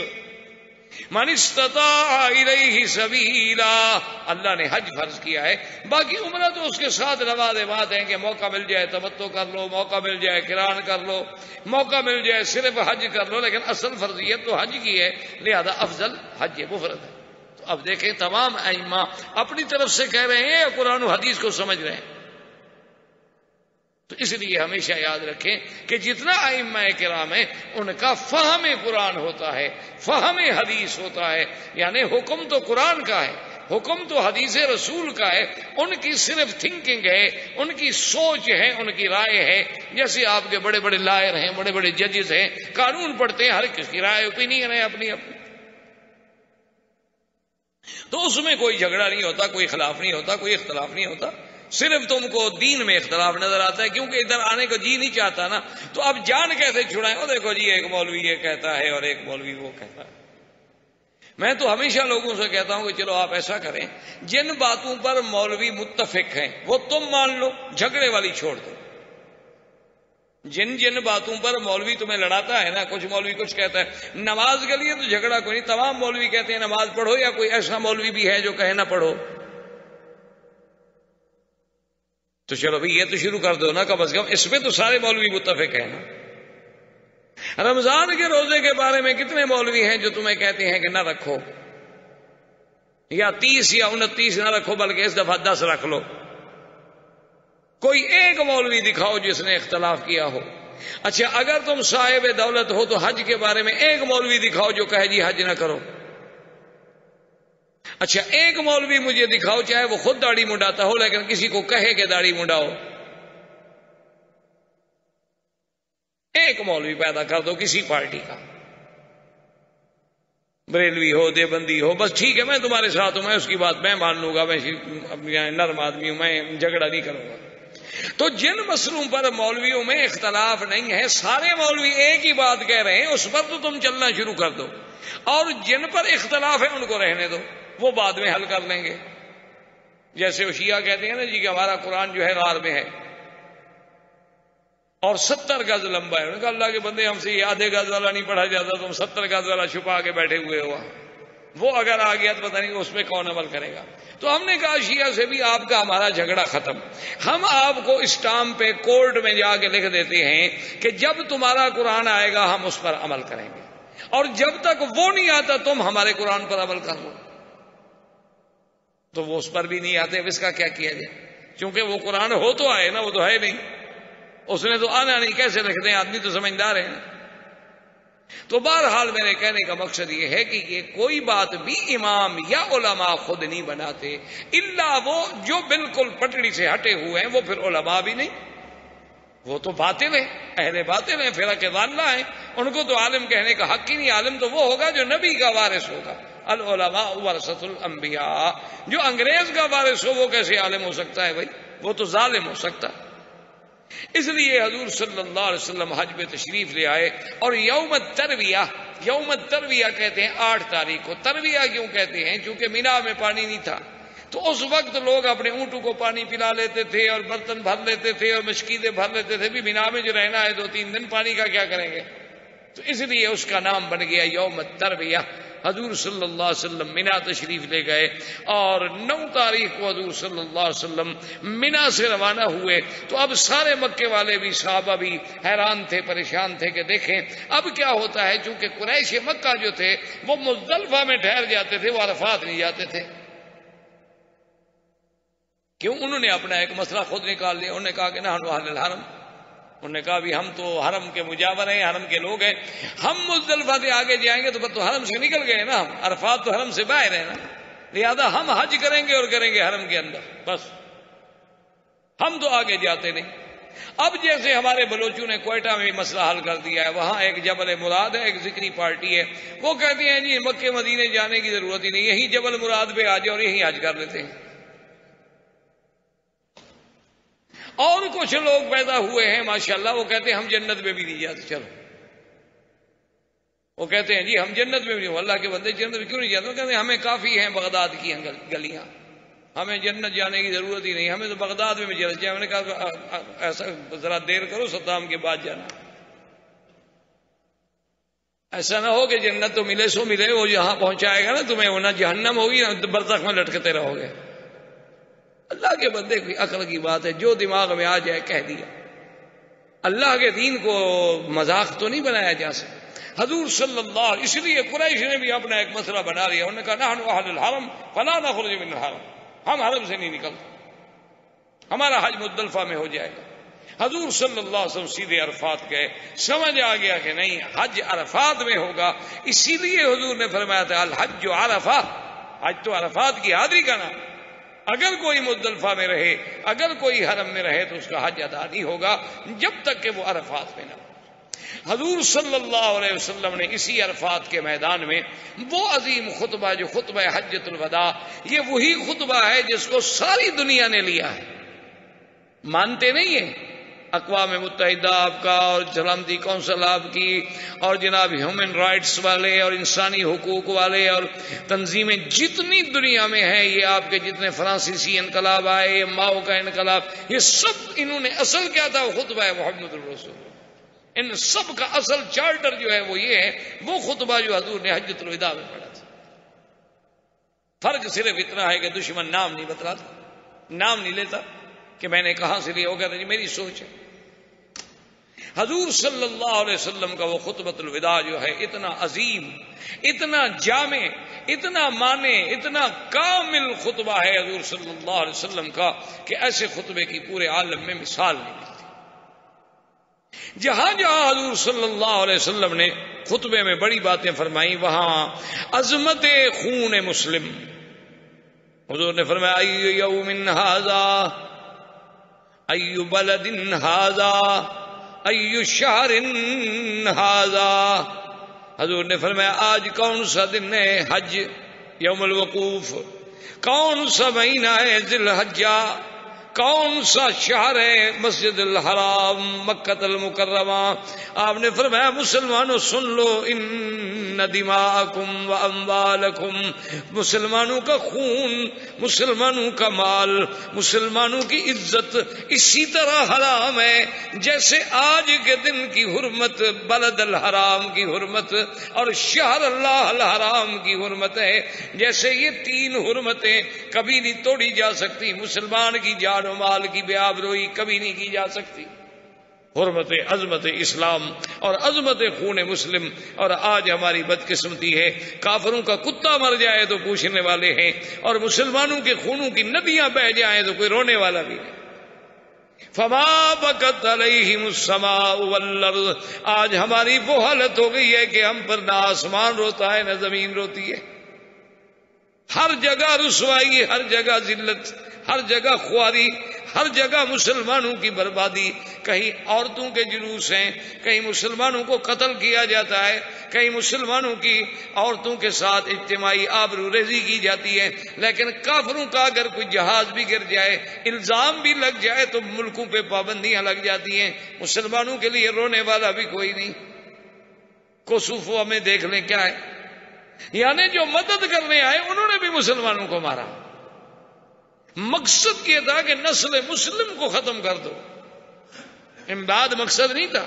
[SPEAKER 2] من استطاع الیہ سبیلا، اللہ نے حج فرض کیا ہے، باقی عمرہ تو اس کے ساتھ لوازمات ہیں کہ موقع مل جائے تمتع کر لو، موقع مل جائے قران کر لو، موقع مل جائے صرف حج کر لو، لیکن اصل فرضیت تو حج کی ہے، لہذا افضل حج مفرد ہے۔ تو اب دیکھیں تمام ائمہ اپنی طرف سے کہہ رہے ہیں یا قرآن و حدیث کو سمجھ رہے ہیں؟ تو اس لیے ہمیشہ یاد رکھیں کہ جتنا ائمہ کرام ہیں ان کا فہم قرآن ہوتا ہے، فہم حدیث ہوتا ہے، یعنی حکم تو قرآن کا ہے، حکم تو حدیث رسول کا ہے، ان کی صرف تھنکنگ ہے، ان کی سوچ ہے، ان کی رائے ہے۔ جیسے آپ کے بڑے بڑے لائر ہیں، بڑے بڑے ججز ہیں، قانون پڑھتے ہیں، ہر کس کی رائے اوپینین ہے اپنی اپنی۔ تو اس میں کوئی جھگڑا نہیں ہوتا، کوئی خلاف نہیں ہوتا، کوئی اختلاف نہیں ہوتا، صرف تم کو دین میں اختلاف نظر آتا ہے، کیونکہ ادھر آنے کو جی نہیں چاہتا نا، تو اب جان کیسے چھڑائیں؟ وہ دیکھو جی ایک مولوی یہ کہتا ہے اور ایک مولوی وہ کہتا ہے۔ میں تو ہمیشہ لوگوں سے کہتا ہوں کہ چلو آپ ایسا کریں، جن باتوں پر مولوی متفق ہیں وہ تم مان لو، جھگڑے والی چھوڑ دو۔ جن باتوں پر مولوی تمہیں لڑاتا ہے نا، کچھ مولوی کچھ کہتا ہے، نماز کے لیے تو جھگڑا کوئی نہیں، تمام مولوی کہتے ہیں نماز پڑھو، یا کوئی ایسا مولوی بھی ہے جو کہے نہ پڑھو؟ تو چلو بھائی یہ تو شروع کر دو نا، کم از کم اس پہ تو سارے مولوی متفق ہیں نا۔ رمضان کے روزے کے بارے میں کتنے مولوی ہیں جو تمہیں کہتے ہیں کہ نہ رکھو، یا 30 یا 29 نہ رکھو بلکہ اس دفعہ 10 رکھ لو؟ کوئی ایک مولوی دکھاؤ جس نے اختلاف کیا ہو۔ اچھا اگر تم صاحب دولت ہو تو حج کے بارے میں ایک مولوی دکھاؤ جو کہے جی حج نہ کرو۔ اچھا ایک مولوی مجھے دکھاؤ چاہے وہ خود داڑھی منڈاتا ہو لیکن کسی کو کہے کہ داڑھی منڈاؤ۔ ایک مولوی پیدا کر دو کسی پارٹی کا، بریلوی ہو دیوبندی ہو، بس ٹھیک ہے میں تمہارے ساتھ ہوں، میں اس کی بات میں مان لوں گا، میں نرم آدمی ہوں، میں جھگڑا نہیں کروں گا۔ تو جن مسئلوں پر مولویوں میں اختلاف نہیں ہے، سارے مولوی ایک ہی بات کہہ رہے ہیں، اس پر تو تم چلنا شروع کر دو، اور جن پر اختلاف ہے ان کو رہنے دو، وہ بعد میں حل کر لیں گے۔ جیسے وہ شیعہ کہتے ہیں نا جی کہ ہمارا قرآن جو ہے غار میں ہے اور 70 گز لمبا ہے، انہوں نے کہا اللہ کے بندے ہم سے یہ آدھے گز والا نہیں پڑھا جاتا، تم 70 گز والا چھپا کے بیٹھے ہوئے ہو، وہ اگر آ گیا تو پتہ نہیں اس پہ کون عمل کرے گا۔ تو ہم نے کہا شیعہ سے بھی آپ کا ہمارا جھگڑا ختم، ہم آپ کو اسٹامپ پہ کورٹ میں جا کے لکھ دیتے ہیں کہ جب تمہارا قرآن آئے گا ہم اس پر عمل کریں گے، اور جب تک وہ نہیں آتا تم ہمارے قرآن پر عمل کر لو۔ تو وہ اس پر بھی نہیں آتے، اب اس کا کیا کیا جائے؟ چونکہ وہ قرآن ہو تو آئے نا، وہ تو ہے نہیں، اس نے تو آنا نہیں، کیسے لکھ دیں؟ آدمی تو سمجھدار ہے۔ تو بہرحال میرے کہنے کا مقصد یہ ہے کہ یہ کوئی بات بھی امام یا علماء خود نہیں بناتے، الا وہ جو بالکل پٹڑی سے ہٹے ہوئے ہیں، وہ پھر علماء بھی نہیں، وہ تو باطل ہیں، اہل باطل ہیں، فرق ضالہ ہیں، ان کو تو عالم کہنے کا حق ہی نہیں۔ عالم تو وہ ہوگا جو نبی کا وارث ہوگا، العلماء ورثۃ الانبیاء۔ جو انگریز کا وارث ہو وہ کیسے عالم ہو سکتا ہے بھائی؟ وہ تو ظالم ہو سکتا ہے۔ اس لیے حضور صلی اللہ علیہ وسلم حج پہ تشریف لے آئے، اور یوم الترویہ کہتے ہیں 8 تاریخ کو۔ ترویہ کیوں کہتے ہیں؟ چونکہ مینا میں پانی نہیں تھا، تو اس وقت لوگ اپنے اونٹوں کو پانی پلا لیتے تھے اور برتن بھر لیتے تھے اور مشکیزیں بھر لیتے تھے، بھی مینا میں جو رہنا ہے 2-3 دن پانی کا کیا کریں گے؟ تو اس لیے اس کا نام بن گیا یوم الترویہ۔ حضور صلی اللہ علیہ وسلم مینا تشریف لے گئے، اور 9 تاریخ کو حضور صلی اللہ علیہ وسلم مینا سے روانہ ہوئے۔ تو اب سارے مکے والے بھی، صحابہ بھی حیران تھے، پریشان تھے کہ دیکھیں اب کیا ہوتا ہے، چونکہ قریش مکہ جو تھے وہ مزدلفہ میں ٹھہر جاتے تھے، وہ عرفات نہیں جاتے تھے۔ کیوں؟ انہوں نے اپنا ایک مسئلہ خود نکال لیا، انہوں نے کہا کہ نحن اہل الحرم، انہوں نے کہا بھی ہم تو حرم کے مجاور ہیں، حرم کے لوگ ہیں، ہم مزدلفہ سے آگے جائیں گے تو پھر تو حرم سے نکل گئے نا، ہم عرفات تو حرم سے باہر ہے نا، لہذا ہم حج کریں گے اور کریں گے حرم کے اندر، بس ہم تو آگے جاتے نہیں۔ اب جیسے ہمارے بلوچوں نے کوئٹہ میں مسئلہ حل کر دیا ہے، وہاں ایک جبل مراد ہے، ایک ذکری پارٹی ہے، وہ کہتے ہیں جی مکے مدینے جانے کی ضرورت ہی نہیں، یہی جبل مراد پہ آ جاؤ اور یہی حج کر لیتے ہیں۔ اور کچھ لوگ پیدا ہوئے ہیں ماشاءاللہ، وہ کہتے ہیں ہم جنت میں بھی نہیں جاتے، چلو وہ کہتے ہیں جی ہم جنت میں بھی نہیں، اللہ کے بندے جنت میں کیوں نہیں جاتے؟ وہ کہتے ہیں ہمیں کافی ہیں بغداد کی گلیاں، ہمیں جنت جانے کی ضرورت ہی نہیں، ہمیں تو بغداد میں بھی جلس جائے۔ میں نے کہا ایسا ذرا دیر کرو، صدام کے بعد جانا، ایسا نہ ہو کہ جنت تو ملے سو ملے، وہ جہاں پہنچائے گا نا تمہیں، وہ نہ جہنم ہوگی نہ برزخ میں لٹکتے رہو گے۔ اللہ کے بندے کی عقل کی بات ہے، جو دماغ میں آ جائے کہہ دیا۔ اللہ کے دین کو مذاق تو نہیں بنایا جا سکتا۔ حضور صلی اللہ، اس لیے قریش نے بھی اپنا ایک مسئلہ بنا لیا، انہوں نے کہا نحن اہل الحرم فلا نخرج من الحرم، ہم حرم سے نہیں نکلتے، ہمارا حج مزدلفہ میں ہو جائے گا۔ حضور صلی اللہ علیہ وسلم سیدھے عرفات گئے، سمجھ آ گیا کہ نہیں حج عرفات میں ہوگا، اسی لیے حضور نے فرمایا تھا الحج عرفہ، حج تو عرفات کی حاضری کا نام۔ اگر کوئی مزدلفہ میں رہے، اگر کوئی حرم میں رہے تو اس کا حج ادا نہیں ہوگا جب تک کہ وہ عرفات میں نہ ہو۔ حضور صلی اللہ علیہ وسلم نے اسی عرفات کے میدان میں وہ عظیم خطبہ جو خطبہ حجۃ الوداع، یہ وہی خطبہ ہے جس کو ساری دنیا نے لیا ہے. مانتے نہیں ہیں؟ اقوام متحدہ آپ کا اور سلامتی کونسل آپ کی اور جناب ہیومن رائٹس والے اور انسانی حقوق والے اور تنظیمیں جتنی دنیا میں ہیں، یہ آپ کے جتنے فرانسیسی انقلاب آئے، ماؤ کا انقلاب، یہ سب انہوں نے اصل کیا تھا؟ خطبہ ہے محمد الرسول. ان سب کا اصل چارٹر جو ہے وہ یہ ہے، وہ خطبہ جو حضور نے حجۃ الوداع میں پڑھا تھا. فرق صرف اتنا ہے کہ دشمن نام نہیں بتلاتا، نام نہیں لیتا کہ میں نے کہاں سے لیا، وہ کہتا جی میری سوچ ہے. حضور صلی اللہ علیہ وسلم کا وہ خطبۃ الوداع جو ہے اتنا عظیم، اتنا جامع، اتنا معنی، اتنا کامل خطبہ ہے حضور صلی اللہ علیہ وسلم کا کہ ایسے خطبے کی پورے عالم میں مثال نہیں ملتی. جہاں جہاں حضور صلی اللہ علیہ وسلم نے خطبے میں بڑی باتیں فرمائی، وہاں عظمت خون مسلم. حضور نے فرمایا ای یوم ھذا، ای بلد ھذا، ای شہر ھذا. حضور نے فرمایا آج کون سا دن ہے؟ حج، یوم الوقوف. کون سا مہینہ ہے؟ ذی الحجہ. کون سا شہر ہے؟ مسجد الحرام، مکہ المکرمہ. آپ نے فرمایا مسلمانوں سن لو، ان دماءکم و اموالکم، مسلمانوں کا خون، مسلمانوں کا مال، مسلمانوں کی عزت اسی طرح حرام ہے جیسے آج کے دن کی حرمت بلد الحرام کی حرمت اور شہر اللہ الحرام کی حرمت ہے. جیسے یہ تین حرمتیں کبھی نہیں توڑی جا سکتی، مسلمان کی جان و مال کی بے آبروئی کبھی نہیں کی جا سکتی. حرمت عظمت اسلام اور عظمت خون مسلم. اور آج ہماری بدقسمتی ہے، کافروں کا کتا مر جائے تو پوچھنے والے ہیں، اور مسلمانوں کے خونوں کی ندیاں بہ جائیں تو کوئی رونے والا بھی نہیں. فما بکت علیہم السماء والارض. آج ہماری وہ حالت ہو گئی ہے کہ ہم پر نہ آسمان روتا ہے نہ زمین روتی ہے. ہر جگہ رسوائی، ہر جگہ ذلت، ہر جگہ خواری، ہر جگہ مسلمانوں کی بربادی. کہیں عورتوں کے جلوس ہیں، کہیں مسلمانوں کو قتل کیا جاتا ہے، کہیں مسلمانوں کی عورتوں کے ساتھ اجتماعی آبرو ریزی کی جاتی ہے. لیکن کافروں کا اگر کوئی جہاز بھی گر جائے، الزام بھی لگ جائے تو ملکوں پہ پابندیاں لگ جاتی ہیں. مسلمانوں کے لیے رونے والا بھی کوئی نہیں. کوسوفو میں دیکھ لیں کیا ہے، یعنی جو مدد کرنے آئے انہوں نے بھی مسلمانوں کو مارا. مقصد یہ تھا کہ نسل مسلم کو ختم کر دو، امداد مقصد نہیں تھا.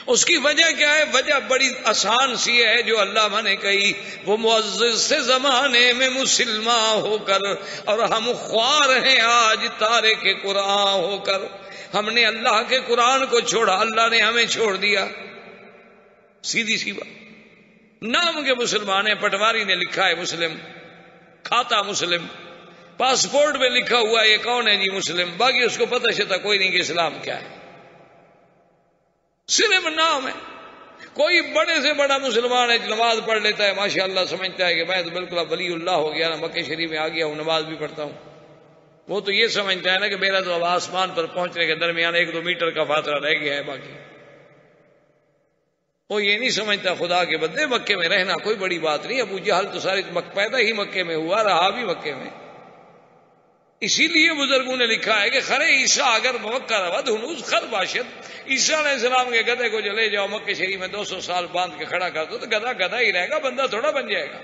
[SPEAKER 2] اس کی وجہ کیا ہے؟ وجہ بڑی آسان سی ہے جو علامہ نے کہی، وہ معزز سے زمانے میں مسلمان ہو کر اور ہم خوار ہیں آج تارک کے قرآن ہو کر. ہم نے اللہ کے قرآن کو چھوڑا، اللہ نے ہمیں چھوڑ دیا. سیدھی سی بات. نام کے مسلمان ہیں، پٹواری نے لکھا ہے مسلم، کھاتا مسلم، پاسپورٹ میں لکھا ہوا یہ کون ہے جی مسلم، باقی اس کو پتہ شتا کوئی نہیں کہ اسلام کیا ہے، صرف نام ہے. کوئی بڑے سے بڑا مسلمان ہے، نماز پڑھ لیتا ہے ماشاءاللہ، سمجھتا ہے کہ میں تو بالکل اب ولی اللہ ہو گیا نا، مکہ شریف میں آ گیا ہوں، نماز بھی پڑھتا ہوں. وہ تو یہ سمجھتا ہے نا کہ میرا تو اب آسمان پر پہنچنے کے درمیان 1-2 میٹر کا فاصلہ رہ گیا ہے. باقی وہ یہ نہیں سمجھتا خدا کے بندے مکے میں رہنا کوئی بڑی بات نہیں. ابو جہل تو سارے پیدا ہی مکے میں ہوا، رہا بھی مکے میں. اسی لیے بزرگوں نے لکھا ہے کہ خرے عیسیٰ اگر موقع رود ہنوز خر باشد. عیسیٰ علیہ السلام کے گدھے کو جو لے جاؤ مکے شریف میں 200 سال باندھ کے کھڑا کر دو تو گدھا گدھا ہی رہے گا، بندہ تھوڑا بن جائے گا.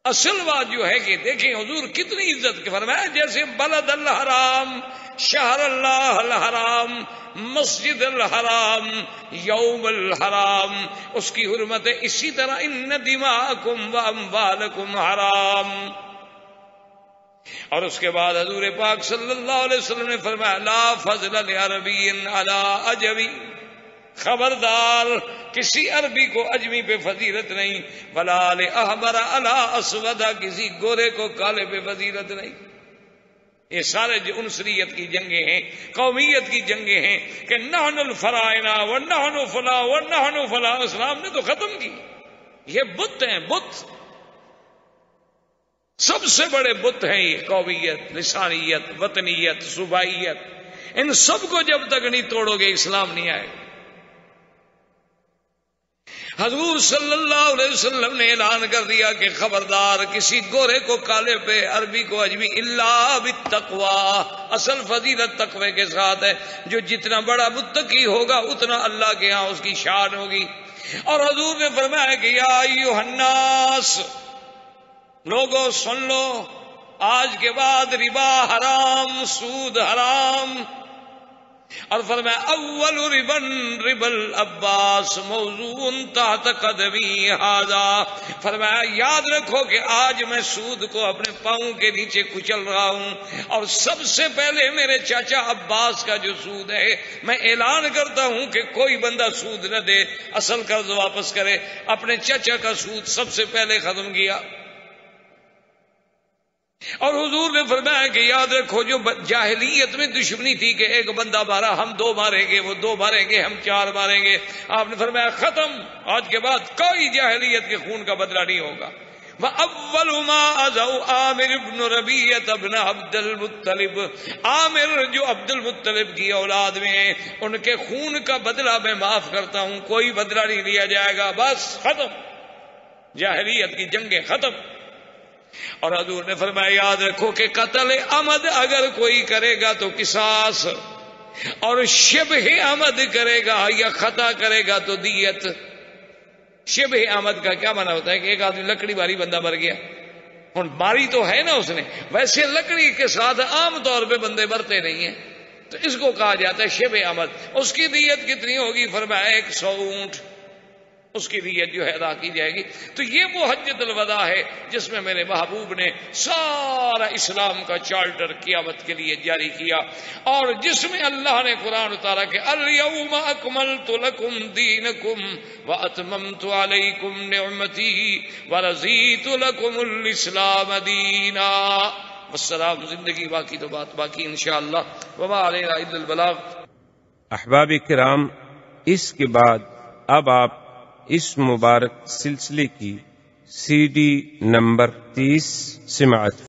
[SPEAKER 2] اصل بات جو ہے کہ دیکھیں حضور کتنی عزت کے فرمایا، جیسے بلد الحرام، شہر اللہ الحرام، مسجد الحرام، یوم الحرام، اس کی حرمت ہے. اسی طرح ان دماءکم و اموالکم حرام. اور اس کے بعد حضور پاک صلی اللہ علیہ وسلم نے فرمایا لا فضل لعربی علی عجمی. خبردار کسی عربی کو اجمی پہ فضیلت نہیں، ولا لاحمر علی اسود، کسی گورے کو کالے پہ فضیلت نہیں. یہ سارے عنصریت کی جنگیں ہیں، قومیت کی جنگیں ہیں کہ نحن الفرائنا ونحن فلاں ونحن فلاں. اسلام نے تو ختم کی. یہ بت ہیں، بت سب سے بڑے بت ہیں یہ. قومیت، لسانیت، وطنیت، صوبائیت، ان سب کو جب تک نہیں توڑو گے اسلام نہیں آئے گا۔ حضور صلی اللہ علیہ وسلم نے اعلان کر دیا کہ خبردار کسی گورے کو کالے پہ، عربی کو اجمی، الا بالتقوی، اصل فضیلت تقوی کے ساتھ ہے۔ جو جتنا بڑا متقی ہوگا اتنا اللہ کے ہاں اس کی شان ہوگی۔ اور حضور نے فرمایا کہ یا ایھا الناس، لوگوں سن لو، آج کے بعد ربا حرام، سود حرام۔ اور فرمایا اول ربا العباس موضوع تحت قدمی ھذا، فرمایا یاد رکھو کہ آج میں سود کو اپنے پاؤں کے نیچے کچل رہا ہوں، اور سب سے پہلے میرے چاچا عباس کا جو سود ہے، میں اعلان کرتا ہوں کہ کوئی بندہ سود نہ دے، اصل قرض واپس کرے۔ اپنے چاچا کا سود سب سے پہلے ختم کیا۔ اور حضور نے فرمایا کہ یاد رکھو جو جاہلیت میں دشمنی تھی کہ ایک بندہ مارا ہم 2 ماریں گے، وہ 2 ماریں گے ہم 4 ماریں گے، آپ نے فرمایا ختم، آج کے بعد کوئی جاہلیت کے خون کا بدلہ نہیں ہوگا۔ وَأَوَّلُ مَا أَذَوْا عامر بن ربیعہ بن عبد المطلب، عامر جو عبد المطلب کی اولاد میں ہیں، ان کے خون کا بدلہ میں معاف کرتا ہوں، کوئی بدلہ نہیں لیا جائے گا، بس ختم، جاہلیت کی جنگیں ختم۔ اور حضور نے فرمایا یاد رکھو کہ قتل عمد اگر کوئی کرے گا تو قصاص، اور شبہ عمد کرے گا یا خطا کرے گا تو دیت۔ شبہ عمد کا کیا معنی ہوتا ہے کہ ایک آدمی لکڑی ماری، بندہ مر گیا، ہن ماری تو ہے نا اس نے، ویسے لکڑی کے ساتھ عام طور پہ بندے مرتے نہیں ہیں، تو اس کو کہا جاتا ہے شبہ عمد۔ اس کی دیت کتنی ہوگی؟ فرمایا 100 اونٹ، اس کی دیت جو ہے ادا کی جائے گی۔ تو یہ وہ حجۃ الوداع ہے جس میں میرے محبوب نے سارا اسلام کا چارٹر قیامت کے لیے جاری کیا، اور جس میں اللہ نے قرآن اتارا کہ الیوم اکملت لکم دینکم واتممت علیکم نعمتی ورضیت لکم الاسلام دینا۔ والسلام، زندگی باقی تو بات باقی انشاءاللہ، وما علینا الا البلاغ۔
[SPEAKER 1] احباب کرام، اس کے بعد اب آپ اس مبارک سلسلے کی CD نمبر 30 سماعت